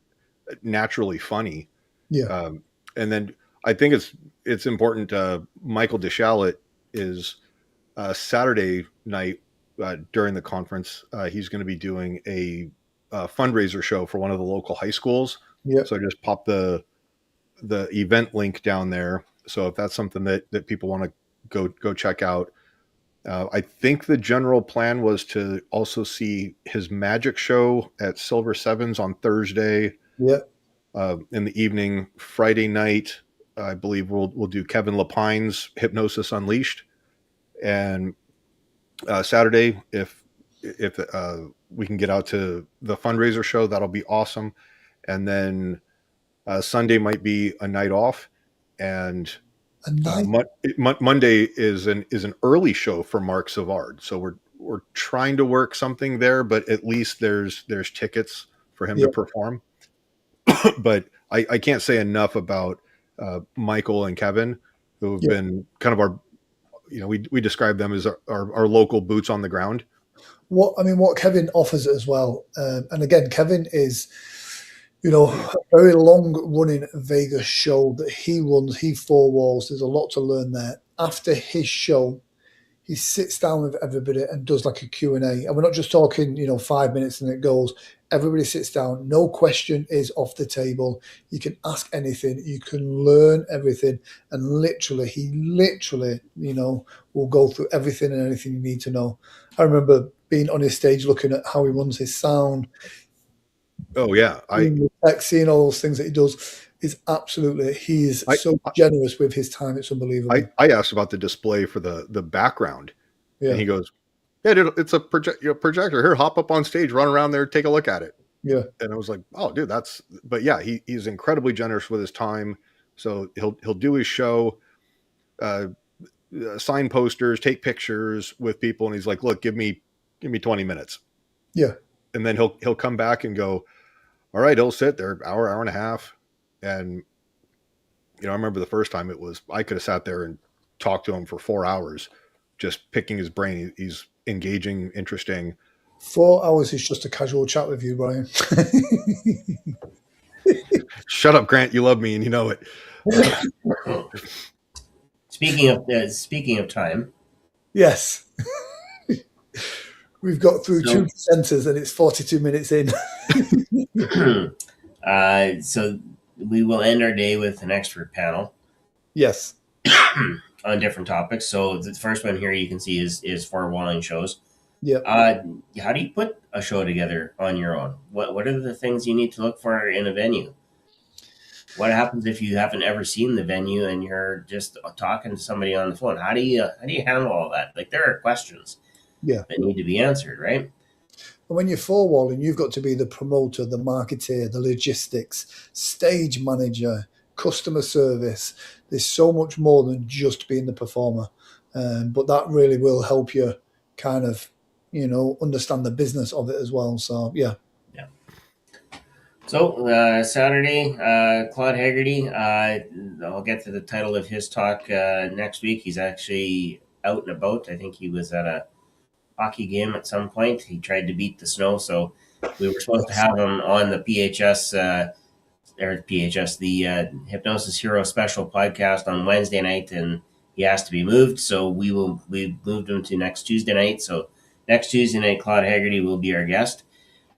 naturally funny. Yeah. And then I think it's important. Michael DeShalit is Saturday night during the conference. He's going to be doing a fundraiser show for one of the local high schools. Yeah. So just pop the event link down there. So if that's something that people want to go check out. I think the general plan was to also see his magic show at Silver Sevens on Thursday Yeah, in the evening. Friday night, I believe we'll do Kevin Lapine's Hypnosis Unleashed, and Saturday, if we can get out to the fundraiser show, that'll be awesome. And then Sunday might be a night off, and a night. Monday is an early show for Mark Savard. So we're trying to work something there, but at least there's tickets for him Yeah, to perform. But I can't say enough about Michael and Kevin, who have yeah. been kind of our, we describe them as our local boots on the ground. What Kevin offers as well, and again, Kevin is, a very long running Vegas show that he runs. He four walls. There's a lot to learn there. After his show, he sits down with everybody and does like a Q&A. And we're not just talking, 5 minutes and it goes. Everybody sits down. No question is off the table. You can ask anything. You can learn everything. And he literally, will go through everything and anything you need to know. I remember being on his stage looking at how he runs his sound, Oh yeah, seeing all those things that he does. He's I so generous with his time. It's unbelievable. I asked about the display for the background, and Yeah, he goes, "Yeah, dude, it's a projector. Here, hop up on stage, run around there, take a look at it." yeah, And I was like, "Oh, dude, that's." But yeah, he's incredibly generous with his time. So he'll do his show, uh, sign posters, take pictures with people, and he's like, "Look, give me 20 minutes," yeah, and then he'll come back and go, "All right, he'll sit there hour and a half," and I remember the first time I could have sat there and talked to him for 4 hours, just picking his brain. He's engaging, interesting. 4 hours is just a casual chat with you, Brian. Shut up, Grant. You love me, and you know it. Speaking of time, Yes. We've got through so two presenters and it's 42 minutes in. so we will end our day with an expert panel Yes. on different topics. So the first one here you can see is for walling shows. Yeah. How do you put a show together on your own? What are the things you need to look for in a venue? What happens if you haven't ever seen the venue and you're just talking to somebody on the phone? How do you handle all that? Like, there are questions Yeah. that need to be answered, right? And when you're four-walling, you've got to be the promoter, the marketeer, the logistics, stage manager, customer service. There's so much more than just being the performer. But that really will help you kind of, understand the business of it as well. So, yeah. Yeah. So Saturday, Claude Haggerty. I'll get to the title of his talk next week. He's actually out and about. I think he was at a hockey game at some point. He tried to beat the snow, so we were supposed to have him on the the Hypnosis Hero Special podcast on Wednesday night, and he has to be moved. So we moved him to next Tuesday night. So next Tuesday night, Claude Haggerty will be our guest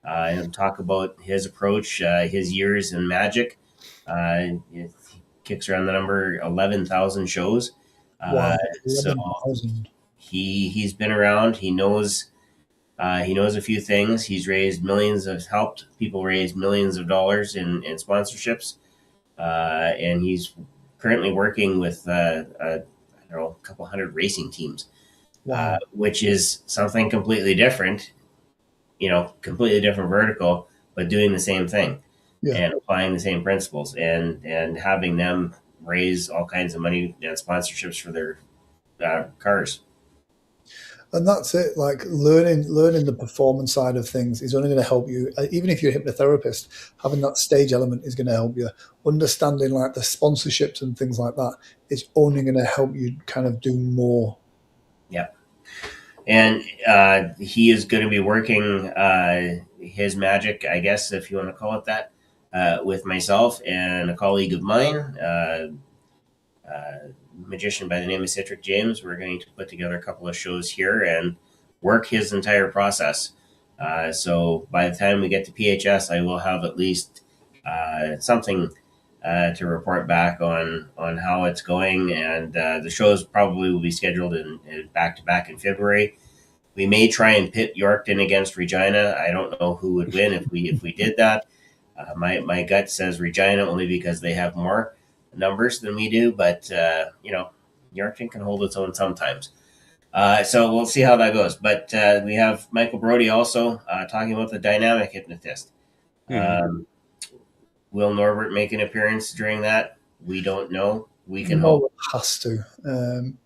and talk about his approach, his years in magic. He kicks around the number 11,000 shows. Wow. So 11,000. he's been around. He knows a few things. He's helped people raise millions of dollars in sponsorships, and he's currently working with I don't know, a couple hundred racing teams, Wow. which is something completely different. Completely different vertical, but doing the same thing Yeah. and applying the same principles and having them raise all kinds of money and sponsorships for their cars. And that's it. Like learning the performance side of things is only going to help you. Even if you're a hypnotherapist, having that stage element is going to help you. Understanding like the sponsorships and things like that is only going to help you kind of do more. Yeah. And he is going to be working his magic, I guess, if you want to call it that, with myself and a colleague of mine, magician by the name of Citric James. We're going to put together a couple of shows here and work his entire process. So by the time we get to PHS, I will have at least something to report back on how it's going. And the shows probably will be scheduled in back to back in February. We may try and pit Yorkton against Regina. I don't know who would win if we did that. My gut says Regina only because they have more numbers than we do, but Yorkton can hold its own sometimes. So we'll see how that goes. But we have Michael Brody also talking about the dynamic hypnotist. Mhm. Will Norbert make an appearance during that? We don't know. We can No hope. one has to.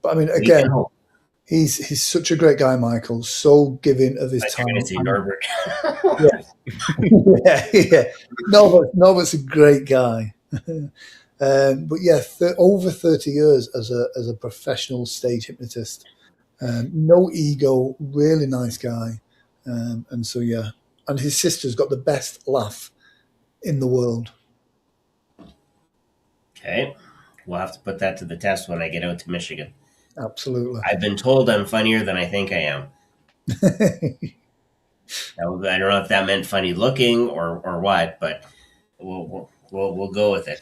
But I mean, We can again, hope. he's such a great guy, Michael. So giving of his But you're going time. to say Norbert. Yeah, yeah. Norbert's a great guy. But yeah, over 30 years as a professional stage hypnotist. No ego, really nice guy. And so, yeah. And his sister's got the best laugh in the world. Okay. We'll have to put that to the test when I get out to Michigan. Absolutely. I've been told I'm funnier than I think I am. I don't know if that meant funny looking or what, but we'll go with it.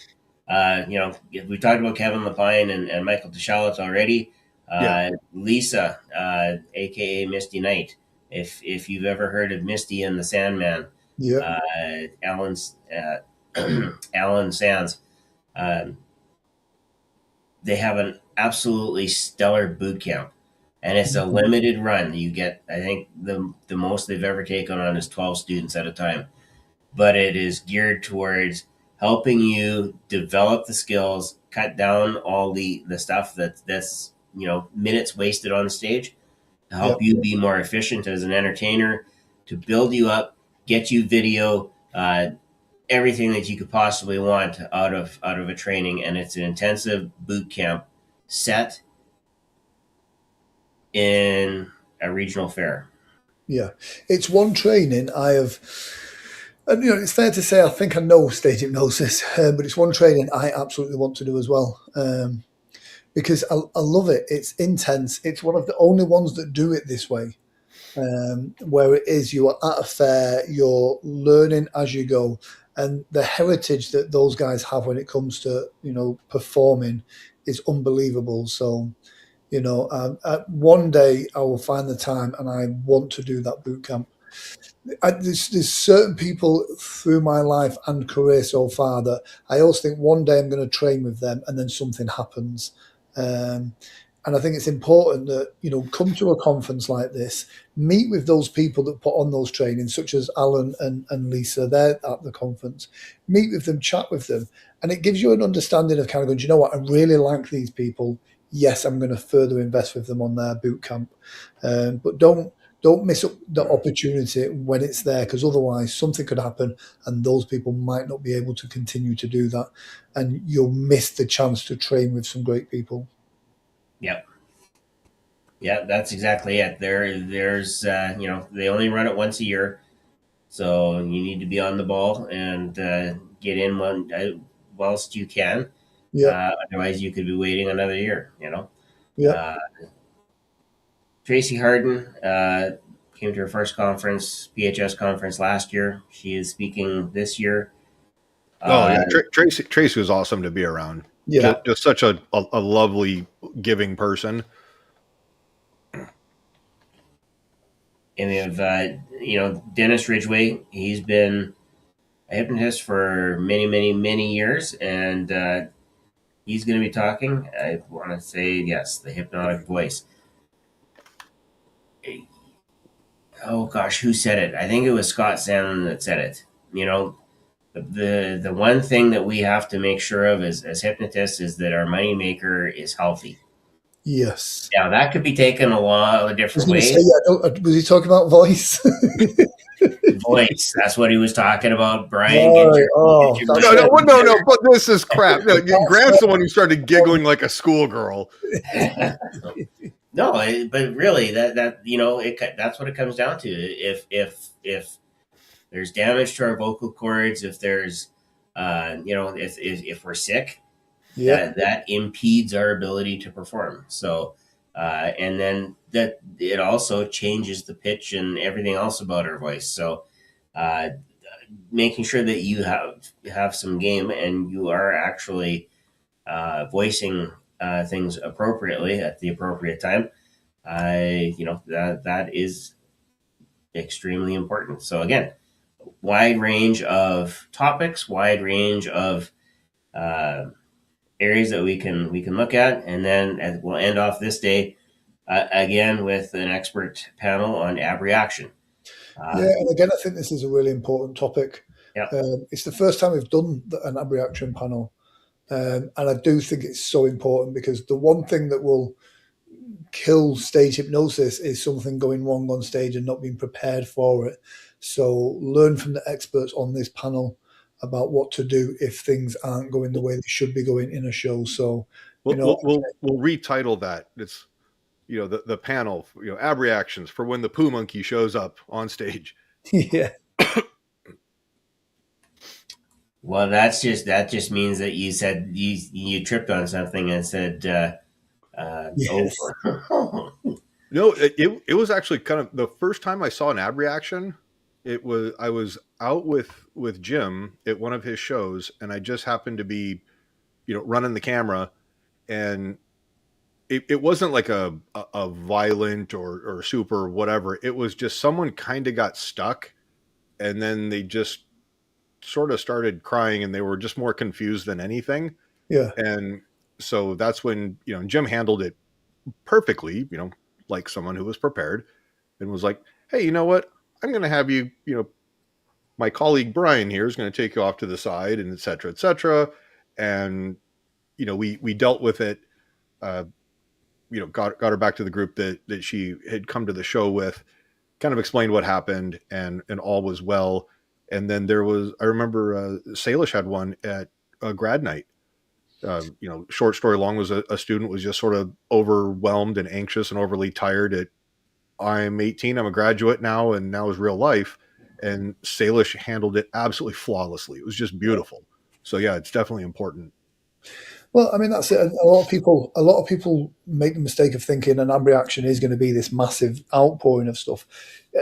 We talked about Kevin Lapine and Michael DeShalit already. Yeah. Lisa, aka Misty Knight. If you've ever heard of Misty and the Sandman, Yeah, Alan's Alan Sands, um, they have an absolutely stellar boot camp, and it's a limited run. You get, I think, the most they've ever taken on is 12 students at a time, but it is geared towards helping you develop the skills, cut down all the stuff that's minutes wasted on stage, to yeah, help you be more efficient as an entertainer, to build you up, get you video, everything that you could possibly want out of a training. And it's an intensive boot camp set in a regional fair. yeah. It's one training I have. And it's fair to say I think I know stage hypnosis, but it's one training I absolutely want to do as well. Because I love it. It's intense. It's one of the only ones that do it this way, where it is you are at a fair, you're learning as you go, and the heritage that those guys have when it comes to performing is unbelievable. So one day I will find the time, and I want to do that boot camp. There's certain people through my life and career so far that I always think one day I'm going to train with them, and then something happens. Um, and I think it's important that come to a conference like this, meet with those people that put on those trainings, such as Alan and Lisa. They're at the conference. Meet with them, chat with them, and it gives you an understanding of kind of going, do you know what? I really like these people. Yes, I'm going to further invest with them on their boot camp, but don't miss up the opportunity when it's there, because otherwise something could happen and those people might not be able to continue to do that, and you'll miss the chance to train with some great people. Yep. Yeah, that's exactly it. There's they only run it once a year, so you need to be on the ball and get in whilst you can. Yeah, Otherwise, you could be waiting another year. yeah, Uh, Tracy Harden came to her first PHS conference last year. She is speaking this year. Oh yeah, Uh, Tracy was awesome to be around. yeah, Just such a lovely, giving person. and we have Dennis Ridgway. He's been a hypnotist for many, many, many years, and he's going to be talking. I want to say yes, the hypnotic voice. Oh gosh, who said it? I think it was Scott Sandlin that said it. The one thing that we have to make sure of as hypnotists is that our moneymaker is healthy. yes. Now that could be taken a lot of I was different going to say, ways. was he talking about voice? Voice, that's what he was talking about. Brian, Right. Oh, get that's your it. No. But this is crap. No, Grant's the one who started giggling like a schoolgirl. No, but really, that's what it comes down to. If there's damage to our vocal cords, if there's if we're sick, Yeah, that impedes our ability to perform. So, and then that it also changes the pitch and everything else about our voice. So, making sure that you have some game and you are actually voicing things appropriately at the appropriate time. That is extremely important. So again, wide range of topics, wide range of uh, areas that we can look at, and then we'll end off this day again with an expert panel on ab reaction. Yeah, and again, I think this is a really important topic. Yeah, It's the first time we've done an ab reaction panel, and I do think it's so important because the one thing that will kill stage hypnosis is something going wrong on stage and not being prepared for it. So learn from the experts on this panel about what to do if things aren't going the way they should be going in a show. So, you We'll know, we'll we'll, we'll retitle that. It's the panel, ab reactions for when the poo monkey shows up on stage. yeah, well, that just means that you said you tripped on something and said yes, over. No, it was actually kind of the first time I saw an ab reaction. I was out with Jim at one of his shows, and I just happened to be, running the camera, and it wasn't like a violent or super whatever. It was just someone kind of got stuck, and then they just sort of started crying, and they were just more confused than anything. yeah, And so that's when Jim handled it perfectly, like someone who was prepared, and was like, "Hey, you know what? I'm going to have you, my colleague Brian here is going to take you off to the side, and et cetera, et cetera." And we dealt with it. Uh, got her back to the group that she had come to the show with, kind of explained what happened, and all was well. And then I remember Salish had one at a grad night. Short story long was a student was just sort of overwhelmed and anxious and overly tired at, I'm 18, I'm a graduate now, and now is real life. And Salish handled it absolutely flawlessly. It was just beautiful. So yeah, it's definitely important. Well, I mean that's it. A lot of people make the mistake of thinking an ab reaction is going to be this massive outpouring of stuff.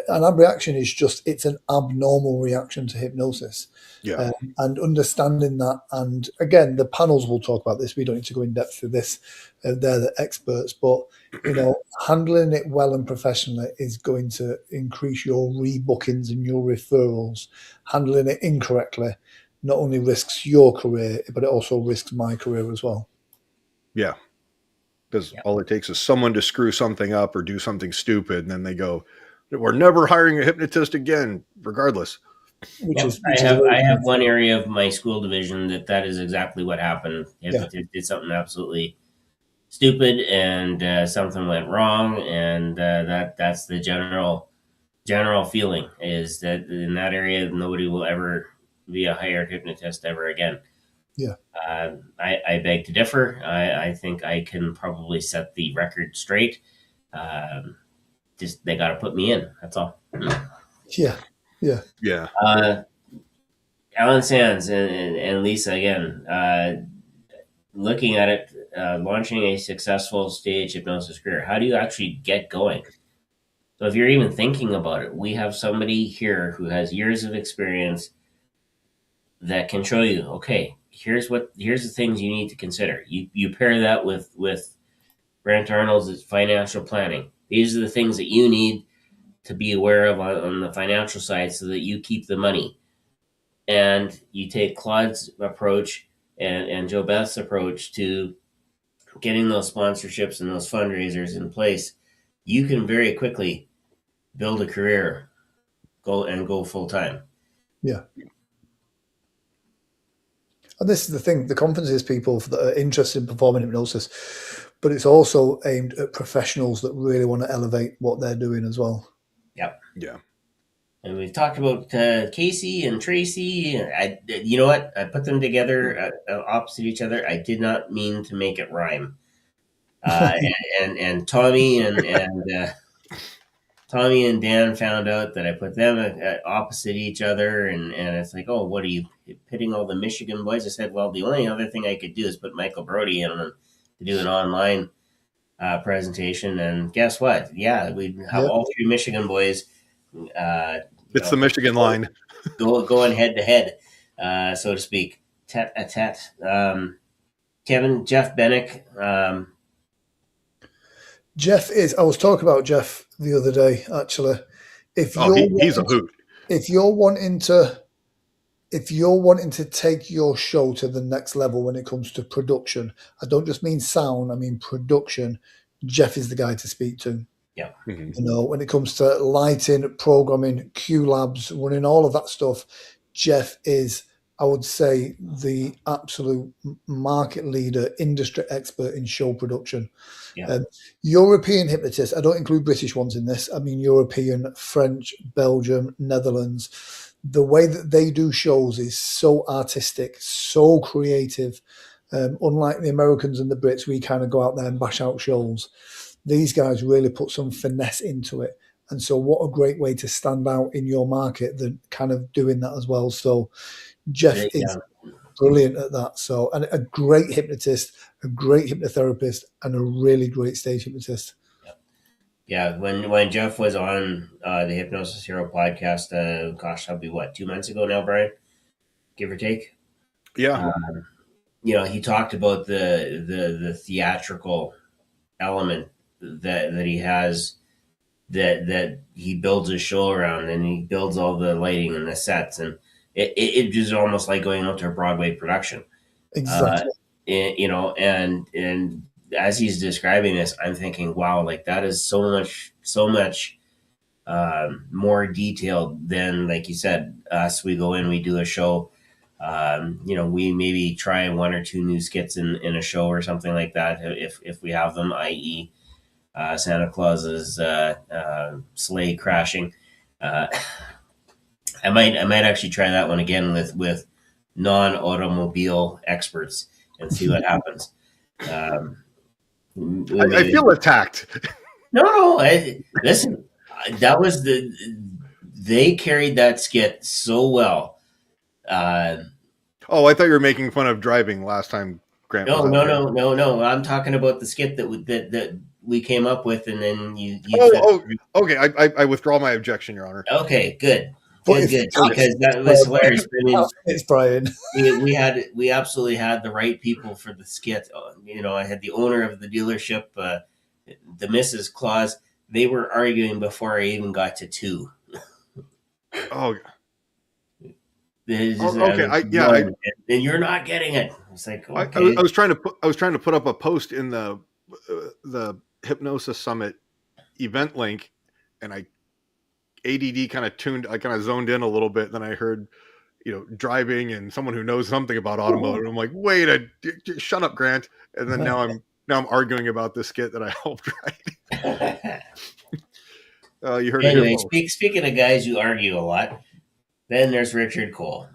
An ab reaction is it's an abnormal reaction to hypnosis, Yeah. and understanding that. And again, the panels will talk about this. We don't need to go in depth to this. They're the experts, but handling it well and professionally is going to increase your rebookings and your referrals. Handling it incorrectly not only risks your career, but it also risks my career as well. Yeah. Because Yeah. all it takes is someone to screw something up or do something stupid, and then they go, "We're never hiring a hypnotist again," regardless. I have one area of my school division that is exactly what happened. Yeah. It did something absolutely stupid, and something went wrong, and that's the general feeling is that in that area nobody will ever be a hired hypnotist ever again. Yeah. I beg to differ. I think I can probably set the record straight. Just they got to put me in. That's all. Yeah. Yeah. Yeah. Alan Sands and Lisa again. Looking at it, launching a successful stage hypnosis career. How do you actually get going? So if you're even thinking about it, we have somebody here who has years of experience that can show you, okay, here's the things you need to consider. You pair that with Grant Arnold's financial planning. These are the things that you need to be aware of on the financial side so that you keep the money. And you take Claude's approach and Joe Beth's approach to getting those sponsorships and those fundraisers in place. You can very quickly build a career, go full time. Yeah. And this is the thing, the conference is people that are interested in performing hypnosis, but it's also aimed at professionals that really want to elevate what they're doing as well. Yep. Yeah. And we've talked about Casey and Tracy. You know what? I put them together opposite each other. I did not mean to make it rhyme. And Tommy Tommy and Dan found out that I put them opposite each other, and it's like, oh, what are you pitting all the Michigan boys? I said, well, the only other thing I could do is put Michael Brody in to do an online presentation, and guess what? Yeah, we have all three Michigan boys. It's the Michigan line. going head to head, so to speak, tete a tete. Jeff Bennick. Jeff is. I was talking about Jeff the other day. Actually, if Oh, you're he's a wanting to, hoot. if you're wanting to, if you're wanting to take your show to the next level when it comes to production, I don't just mean sound. I mean production. Jeff is the guy to speak to. Yeah, Mhm. You know, when it comes to lighting, programming, Q labs, running all of that stuff, Jeff is, I would say, the absolute market leader, industry expert in show production. yeah, Um, European hypnotists, I don't include British ones in this. I mean, European, French, Belgium, Netherlands. The way that they do shows is so artistic, so creative. Unlike the Americans and the Brits, we kind of go out there and bash out shows. These guys really put some finesse into it. And so, what a great way to stand out in your market than kind of doing that as well. So, Jeff yeah. is brilliant at that. So, and a great hypnotist, a great hypnotherapist, and a really great stage hypnotist. Yeah, when Jeff was on the Hypnosis Hero podcast, gosh, that'll be what, 2 months ago now, Brian, give or take. Yeah. He talked about the theatrical element that he has, that he builds his show around, and he builds all the lighting and the sets, and it just almost like going out to a Broadway production. Uh, Exactly. and as he's describing this, I'm thinking, wow, like that is so much more detailed than, like you said, us. We go in, we do a show. We maybe try one or two new skits in a show or something like that, if we have them, i.e., Santa Claus's sleigh crashing. Uh, I might actually try that one again with non-automobile experts and see what happens. I feel attacked. No. Listen, that was they carried that skit so well. Oh, I thought you were making fun of driving last time Grant No, was out no, here. no, no, no. I'm talking about the skit that we came up with, and then you said, Okay. I withdraw my objection, Your Honor. okay, good, But good, if good, because that was hilarious. I mean, it's Brian. we absolutely had the right people for the skit. I had the owner of the dealership, the Mrs. Claus. They were arguing before I even got to two. Oh, Okay. And you're not getting it. It's like, okay. I was trying to put up a post in the Hypnosis Summit event link, and I kind of zoned in a little bit. Then I heard, driving and someone who knows something about automotive. I'm like, wait, shut up, Grant. And then now I'm arguing about this skit that I helped write. You heard Anyway, it here. speaking of guys who argue a lot, then there's Richard Cole.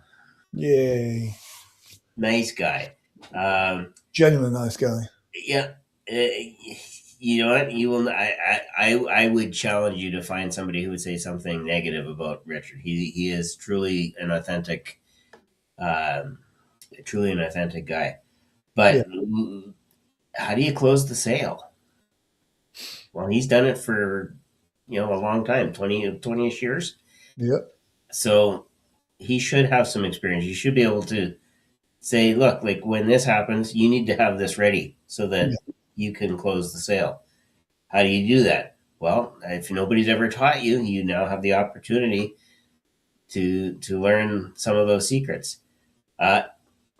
Yay. Nice guy. Genuinely nice guy. Yeah. You know what? You will. I would challenge you to find somebody who would say something negative about Richard. He is truly an authentic, guy. But Yeah. how do you close the sale? Well, he's done it for a long time, 20-ish years. Yep. So he should have some experience. You should be able to say, look, like when this happens, you need to have this ready so that you can close the sale. How do you do that? Well, if nobody's ever taught you, you now have the opportunity to learn some of those secrets.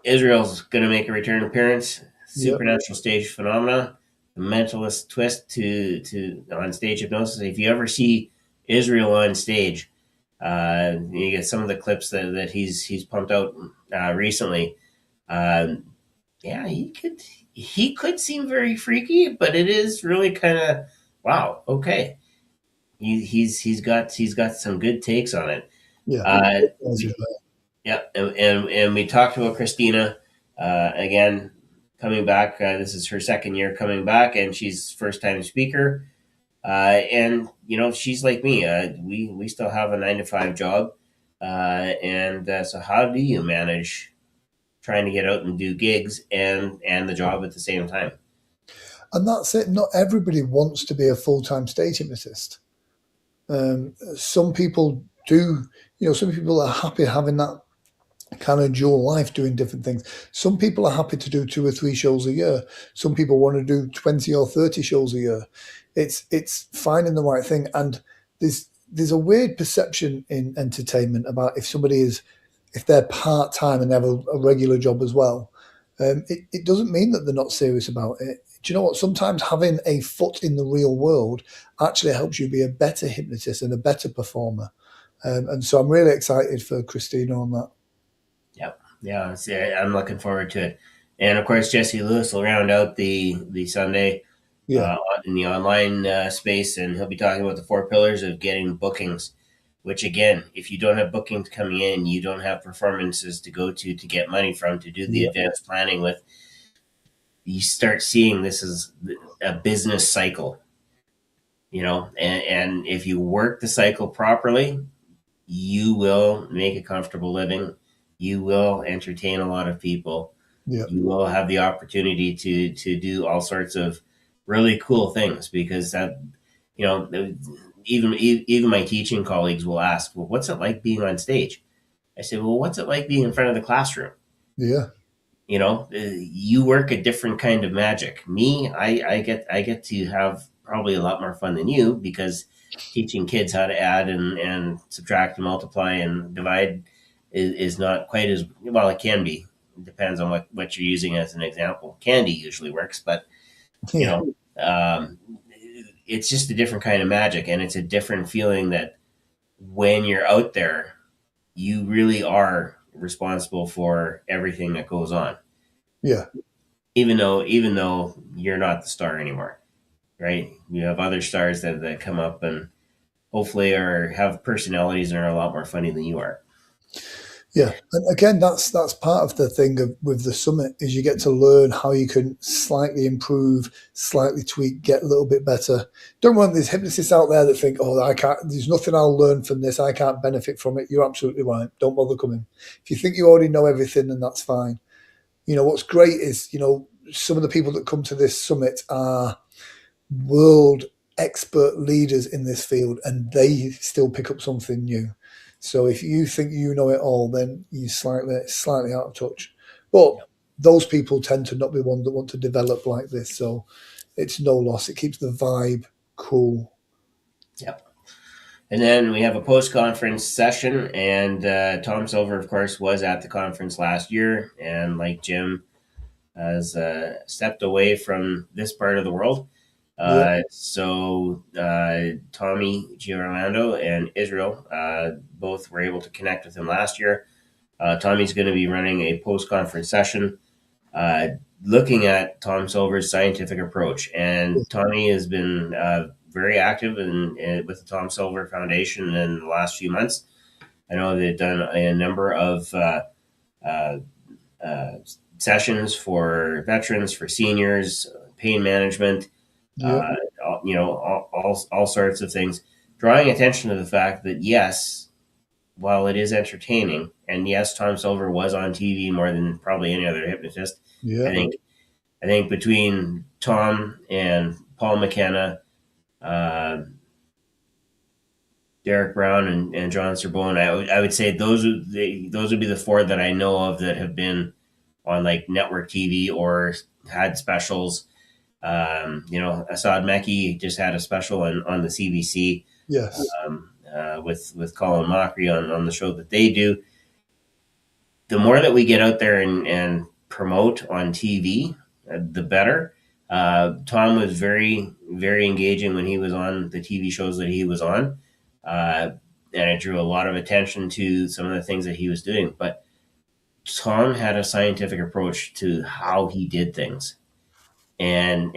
Israel's going to make a return appearance. Supernatural stage phenomena, the mentalist twist to on stage hypnosis. If you ever see Israel on stage, you get some of the clips that he's pumped out recently. Yeah, he could seem very freaky, but it is really kind of wow. Okay, he's got some good takes on it. Yeah. Yeah, and we talked about Christina again coming back. This is her second year coming back, and she's first time speaker. And she's like me. We still have a 9 to 5 job, and so how do you manage trying to get out and do gigs and the job at the same time? And that's it. Not everybody wants to be a full-time stage hypnotist. Some people do, some people are happy having that kind of dual life, doing different things. Some people are happy to do 2 or 3 shows a year. Some people want to do 20 or 30 shows a year. It's finding the right thing. And there's a weird perception in entertainment about if they're part time and they have a regular job as well. It doesn't mean that they're not serious about it. Do you know what? Sometimes having a foot in the real world actually helps you be a better hypnotist and a better performer. And so I'm really excited for Christina on that. Yep. Yeah, I'm looking forward to it. And of course, Jesse Lewis will round out the Sunday Yeah, in the online space, and he'll be talking about the 4 pillars of getting bookings. Which again, if you don't have bookings coming in, you don't have performances to go to get money from to do the yeah, advanced planning with. You start seeing this as a business cycle, and if you work the cycle properly, you will make a comfortable living. You will entertain a lot of people. yeah, You will have the opportunity to do all sorts of really cool things because that you know even my teaching colleagues will ask, well, what's it like being on stage? I say, well, what's it like being in front of the classroom? yeah, You work a different kind of magic. Me, I get to have probably a lot more fun than you because teaching kids how to add and subtract and multiply and divide is not quite as well. It can be. It depends on what you're using as an example. Candy usually works, but you yeah, know, um, it's just a different kind of magic, and it's a different feeling that when you're out there, you really are responsible for everything that goes on, yeah, even though you're not the star anymore, right? You have other stars that come up and hopefully have personalities and are a lot more funny than you are. yeah. And again, that's part of the thing with the summit is you get to learn how you can slightly improve, slightly tweak, get a little bit better. Don't want these hypnotists out there that think, oh, I can't. There's nothing I'll learn from this. I can't benefit from it. You're absolutely right. Don't bother coming. If you think you already know everything, then that's fine. What's great is some of the people that come to this summit are world expert leaders in this field and they still pick up something new. So if you think you know it all, then you're slightly out of touch. But Yep. those people tend to not be one that want to develop like this. So it's no loss. It keeps the vibe cool. Yep. And then we have a post conference session, and Tom Silver, of course, was at the conference last year, and like Jim, has stepped away from this part of the world. Yeah, So Tommy Giorlando and Israel both were able to connect with him last year. Tommy's going to be running a post conference session uh, looking at Tom Silver's scientific approach. And Tommy has been very active with the Tom Silver Foundation in the last few months. I know they've done a number of uh, uh, sessions for veterans, for seniors, pain management, yeah, uh, all sorts of things, drawing attention to the fact that yes, while it is entertaining, and yes, Tom Silver was on TV more than probably any other hypnotist. I yeah, think I think between Tom and Paul McKenna, uh, Derek Brown, and John Sorbonne, I would say those would be the 4 that I know of that have been on like network TV or had specials. Assad Meki just had a special on the CBC yes, with Colin Mockery on the show that they do. The more that we get out there and promote on TV, the better. Tom was very, very engaging when he was on the TV shows that he was on. Uh, and it drew a lot of attention to some of the things that he was doing. But Tom had a scientific approach to how he did things. And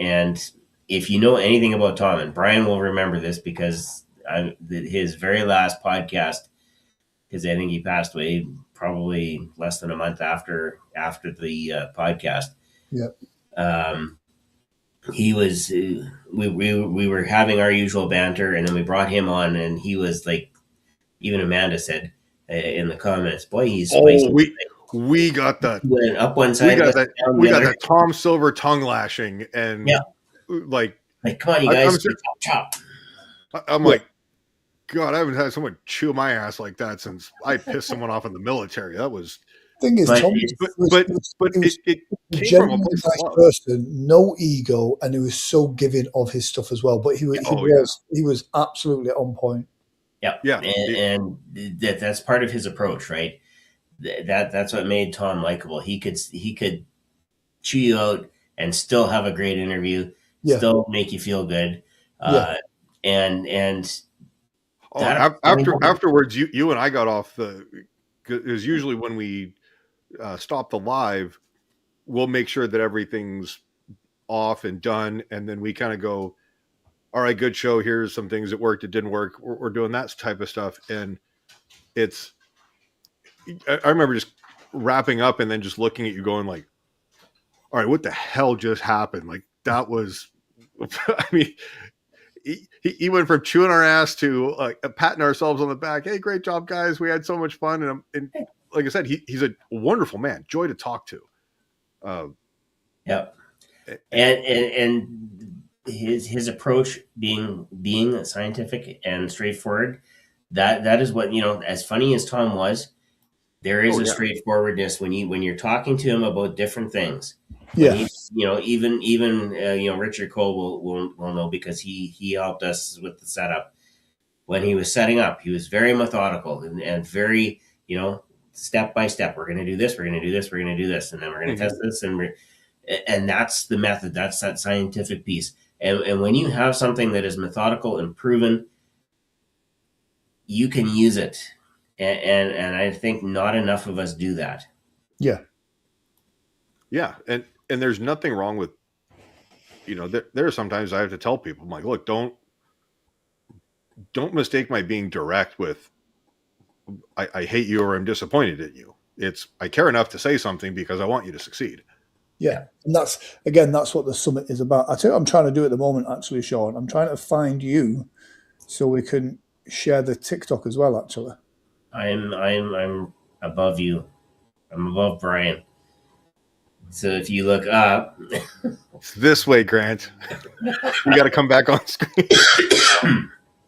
if you know anything about Tom, and Brian will remember this because his very last podcast, because I think he passed away probably less than a month after the podcast. yeah, Um, he was we were having our usual banter, and then we brought him on, and he was like, even Amanda said in the comments, "Boy, he's Oh, spicy." we got that. He went up one We side of got us, that. down We the got other. that Tom Silver tongue lashing, Yeah, and like like come on, you I'm guys, chop chop. I'm yeah, like, God, I haven't had someone chew my ass like that since I pissed someone off in the military. That was, Thing is, But Tom but was, but but he was it a came from a genuinely place of nice love. person, no ego, and he was so giving of his stuff as well. But Oh yeah, he was absolutely on point. yeah, yeah. and that's part of his approach, right? That's what made Tom likable. He could chew you out and still have a great interview, Yeah, still make you feel good, yeah, uh, and Oh, that afterwards, you and I got off the. Because usually when we stop the live, we'll make sure that everything's off and done, and then we kind of go, all right, good show. Here's some things that worked, it didn't work. We're doing that type of stuff, and it's. I remember just wrapping up and then just looking at you, going like, all right, what the hell just happened? Like that was. I mean, he went from chewing our ass to patting ourselves on the back. Hey, great job, guys! We had so much fun, and like I said, he's a wonderful man, joy to talk to. Uh, yeah, and and his approach being scientific and straightforward. That is what, as funny as Tom was, there is oh a yeah, straightforwardness when you're talking to him about different things. When yeah, he, even Richard Cole will know, because he helped us with the setup. When he was setting up, he was very methodical and very, step by step. We're going to do this. We're going to do this. We're going to do this, and then we're going to mm-hmm. test this, and that's the method. That's that scientific piece. And when you have something that is methodical and proven, you can use it. And I think not enough of us do that. yeah, Yeah, and there's nothing wrong with there are sometimes I have to tell people, I'm like, look, don't mistake my being direct with I hate you or I'm disappointed in you. It's I care enough to say something because I want you to succeed. yeah. Yeah. And that's what the summit is about. I tell you what I'm trying to do at the moment, actually, Sean. I'm trying to find you so we can share the TikTok as well. Actually, I'm above you. I'm above Brian. So if you look up, It's this way, Grant. You got to come back on screen.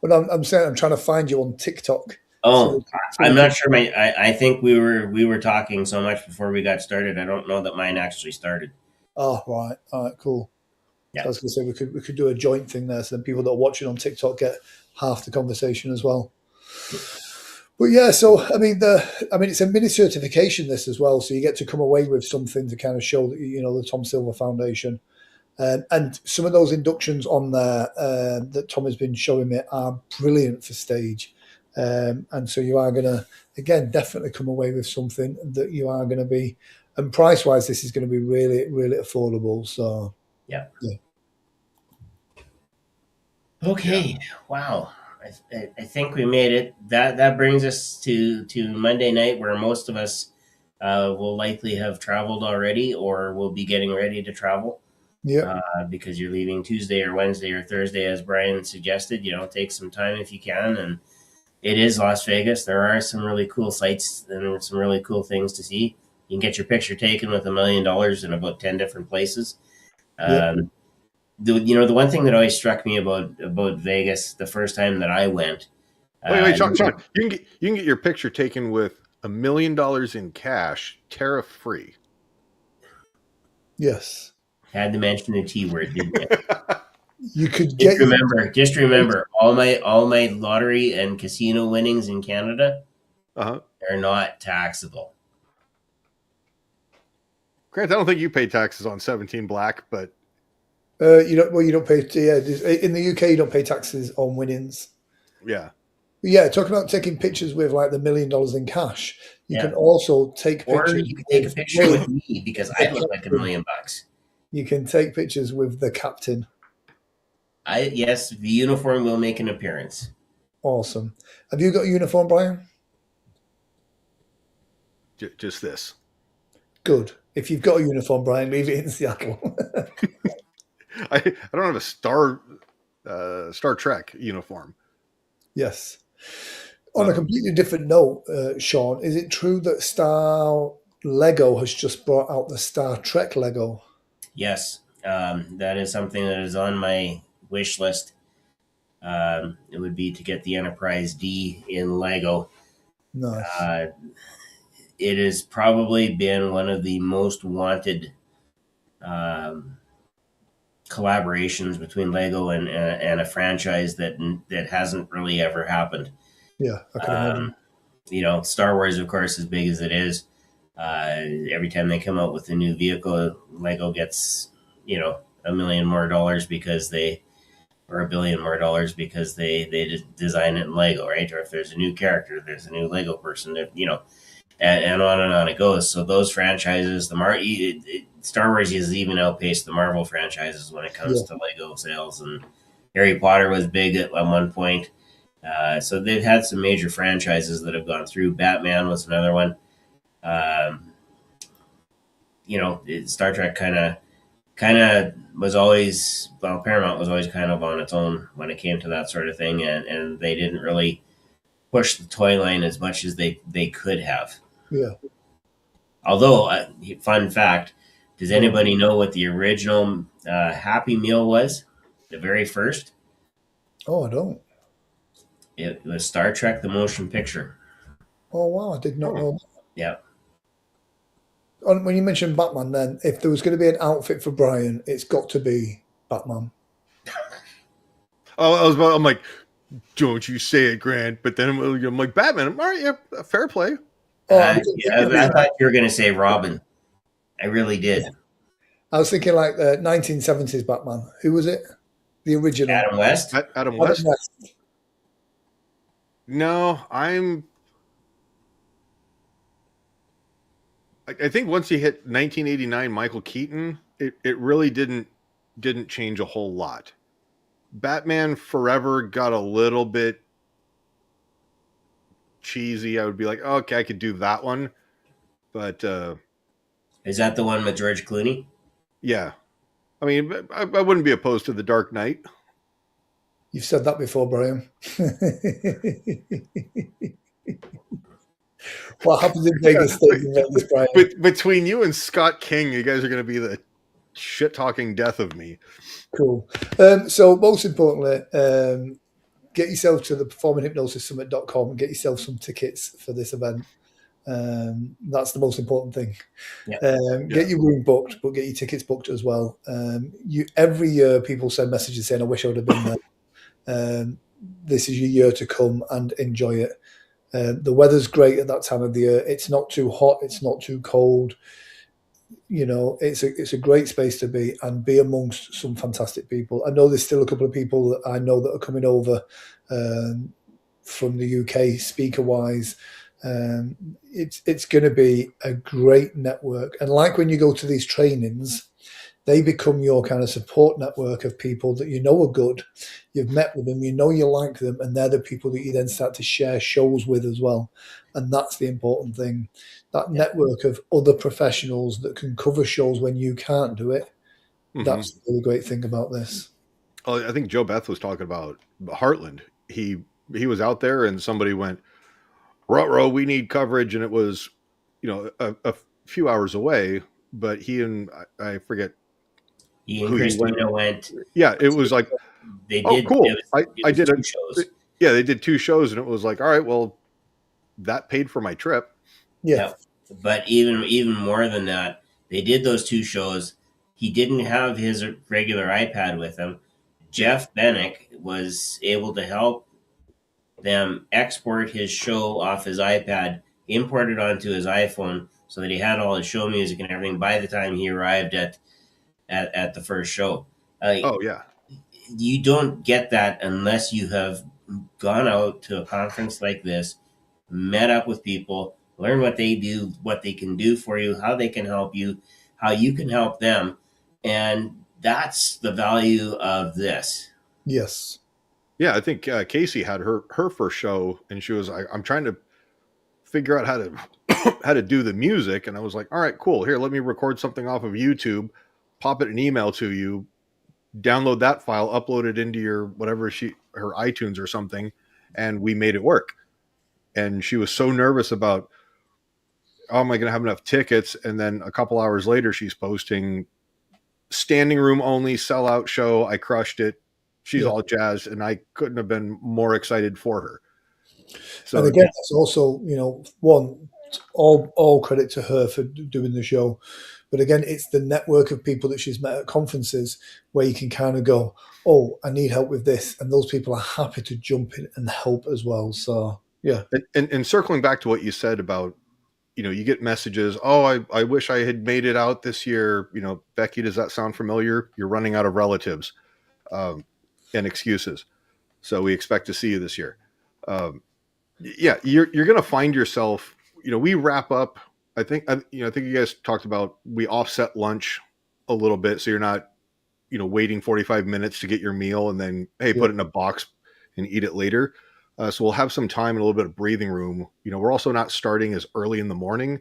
but I'm saying I'm trying to find you on TikTok. oh, So we I'm can. not sure. I think we were talking so much before we got started. I don't know that mine actually started. Oh, right, all right, cool. So I Yeah, was going to say we could do a joint thing there, so then people that are watching on TikTok get half the conversation as well. But yeah, so I mean it's a mini certification this as well, so you get to come away with something to kind of show that the Tom Silver Foundation. And some of those inductions on there that Tom has been showing me are brilliant for stage. And so you are going to, again, definitely come away with something that you are going to be, and price wise, this is going to be really, really affordable. So, yeah. yeah. Yeah. Okay. Wow. I think we made it. That brings us to Monday night, where most of us will likely have traveled already, or will be getting ready to travel. Yeah. Because you're leaving Tuesday or Wednesday or Thursday, as Brian suggested. Take some time if you can. And it is Las Vegas. There are some really cool sights and some really cool things to see. You can get your picture taken with $1 million in about 10 different places. Yeah. The one thing that always struck me about Vegas the first time that I went. Wait, Sean, you can get your picture taken with $1 million in cash, tariff free. Yes. Had to mention the T word, didn't you? You could Just get remember, just remember, all my lottery and casino winnings in Canada Uh-huh. are not taxable. Grant, I don't think you pay taxes on 17 black, but you don't pay. Yeah, in the UK, you don't pay taxes on winnings. yeah. Yeah, talking about taking pictures with like the $1 million in cash, you Yeah. can also take Or pictures. you can take a picture with me, because I look like $1 million. You can take pictures with the captain. Yes, the uniform will make an appearance. Awesome. Have you got a uniform, Brian? Just this. Good. If you've got a uniform, Brian, leave it in Seattle. I don't have a Star Trek uniform. Yes. On a completely different note, Sean, is it true that Star Lego has just brought out the Star Trek Lego? Yes, that is something that is on my wish list. It would be to get the Enterprise D in Lego. Nice. Uh, it has probably been one of the most wanted um, collaborations between Lego and a franchise that hasn't really ever happened. Yeah, I can imagine. Um, Star Wars, of course, as big as it is, every time they come out with a new vehicle, Lego gets a million more dollars because they or a billion more dollars because they design it in Lego, right? Or if there's a new character, there's a new Lego person, and on it goes. So those franchises, Star Wars has even outpaced the Marvel franchises when it comes Yeah, to Lego sales, and Harry Potter was big at one point. So they've had some major franchises that have gone through. Batman was another one. Um, Star Trek kind of was always Paramount was always kind of on its own when it came to that sort of thing, and they didn't really push the toy line as much as they could have. yeah. Although, fun fact, does Go on. anybody know what the original Happy Meal was? The very first? Oh, I don't. It was Star Trek: The Motion Picture. Oh, wow, I did not Oh, know. Yeah, When you mentioned Batman, then if there was going to be an outfit for Brian, it's got to be Batman. I'm like, don't you say it, Grant? But then I'm like, Batman. All right, yeah, fair play. Oh, I'm yeah. thinking. I thought you were going to say Robin. I really did. I was thinking like the 1970s Batman. Who was it? The original. Adam West. Adam Adam West. West. No, I think once you hit 1989, Michael Keaton, it really didn't change a whole lot. Batman Forever got a little bit cheesy. I would be like, oh, okay, I could do that one, but Is that the one with George Clooney? yeah, I mean, I wouldn't be opposed to the Dark Knight. You've said that before, Brian. What happens in Vegas stays in Vegas, Brian. But between you and Scott King, you guys are going to be the shit talking death of me. Cool. So most importantly, get yourself to the performinghypnosissummit.com and get yourself some tickets for this event. That's the most important thing. Yeah. Get your room booked, but get your tickets booked as well. Every year people send messages saying, I wish I would have been there. This is your year to come and enjoy it. The weather's great at that time of the year. It's not too hot. It's not too cold. It's a great space to be amongst some fantastic people. I know there's still a couple of people that I know that are coming over from the UK speaker wise. It's going to be a great network, and like when you go to these trainings, they become your kind of support network of people that you know are good. You've met with them, you know you like them, and they're the people that you then start to share shows with as well. And that's the important thing. That network of other professionals that can cover shows when you can't do it. That's the really great thing about this. I think Joe Beth was talking about Heartland. He was out there, and somebody went, "Ruh-roh, we need coverage," and it was, a few hours away. But he and I forget He and who he went. Christina went. Yeah, it was like, They oh, did. cool. It I was did two it. shows. Yeah, they did 2 shows, and it was like, all right, well, that paid for my trip. Yeah. Yeah. But even more than that, they did those two shows. He didn't have his regular iPad with him. Jeff Bennick was able to help them export his show off his iPad, import it onto his iPhone, so that he had all his show music and everything by the time he arrived at the first show. Oh yeah, You don't get that unless you have gone out to a conference like this, met up with people, learn what they do, what they can do for you, how they can help you, how you can help them. And that's the value of this. Yes. yeah. I think Casey had her first show, and she was like, I'm trying to figure out how to how to do the music, and I was like, all right, cool. Here, let me record something off of YouTube, pop it an email to you, download that file, upload it into your whatever her iTunes or something, and we made it work. And she was so nervous about, oh, am I going to have enough tickets? And then a couple hours later, she's posting standing room only sellout show. I crushed it. she's Yeah. all jazzed, and I couldn't have been more excited for her. And So again, that's also, one, all credit to her for doing the show. But again, it's the network of people that she's met at conferences where you can kind of go, oh, I need help with this. And those people are happy to jump in and help as well. So, yeah. and circling back to what you said about, you get messages, oh, I wish I had made it out this year. Becky, does that sound familiar? You're running out of relatives and excuses. So we expect to see you this year. Yeah, you're going to find yourself, we wrap up. I think you guys talked about, we offset lunch a little bit. So you're not, waiting 45 minutes to get your meal and then, hey, Yeah. put it in a box and eat it later. So we'll have some time and a little bit of breathing room. We're also not starting as early in the morning.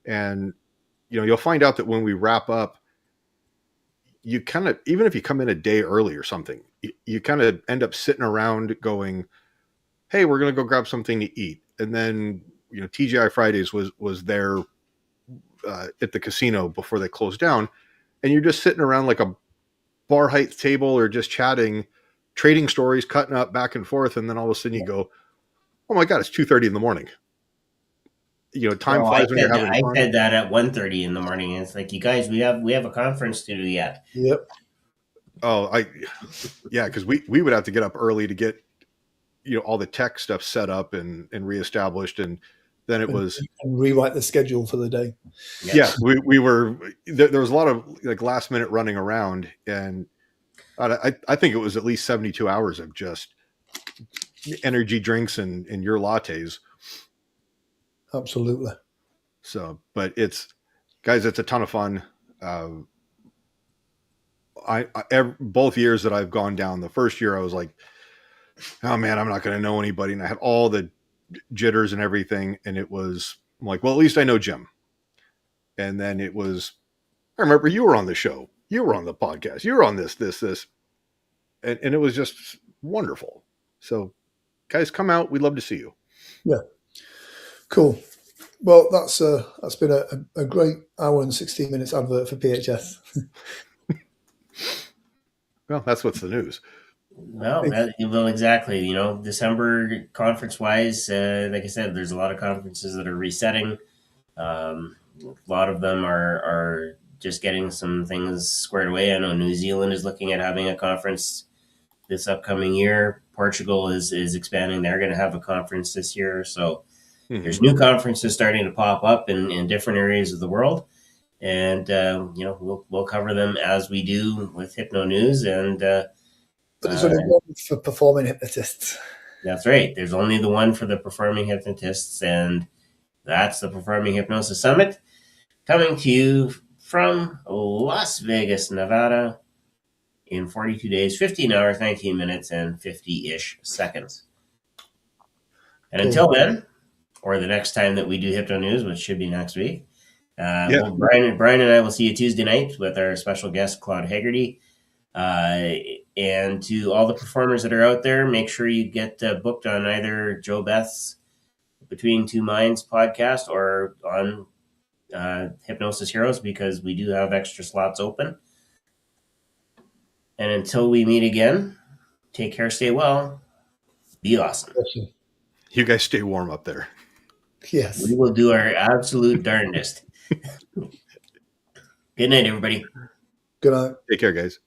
And, you'll find out that when we wrap up, you kind of, even if you come in a day early or something, you kind of end up sitting around going, hey, we're going to go grab something to eat. And then, TGI Fridays was there at the casino before they closed down. And you're just sitting around like a bar height table or just chatting, trading stories, cutting up back and forth. And then all of a sudden you go, oh my God, it's 2:30 in the morning. Time Oh, I flies when you're said that. having I fun. said that at 1:30 in the morning. And it's like, you guys, we have a conference to do yet. Yep. Oh, yeah, because we would have to get up early to get, all the tech stuff set up and reestablished. And then it was, And rewrite the schedule for the day. yeah, we were, there was a lot of like last minute running around, and I think it was at least 72 hours of just energy drinks and your lattes. Absolutely. So, but it's a ton of fun. Both years that I've gone down, the first year I was like, oh man, I'm not going to know anybody. And I had all the jitters and everything. And I'm like, well, at least I know Jim. And then I remember you were on the show, you were on the podcast, you were on this. And it was just wonderful. So guys, come out. We'd love to see you. Yeah. Cool. Well, that's been a great hour and 16 minutes advert for PHS. Well, that's what's the news. Well, exactly. December conference wise, like I said, there's a lot of conferences that are resetting. A lot of them are just getting some things squared away. I know New Zealand is looking at having a conference this upcoming year. Portugal is expanding. They're going to have a conference this year. So there's new conferences starting to pop up in different areas of the world. And, we'll cover them as we do with Hypno News. And But there's only one for performing hypnotists. That's right. There's only the one for the performing hypnotists. And that's the Performing Hypnosis Summit, coming to you from Las Vegas, Nevada, in 42 days, 15 hours, 19 minutes, and 50-ish seconds. And until then, or the next time that we do Hypno News, which should be next week, well, Brian and I will see you Tuesday night with our special guest, Claude Haggerty. And to all the performers that are out there, make sure you get booked on either Joe Beth's Between Two Minds podcast or on Hypnosis Heroes, because we do have extra slots open. And until we meet again, take care, stay well, be awesome. You guys stay warm up there. Yes. We will do our absolute darndest. Good night, everybody. Good night. Take care, guys.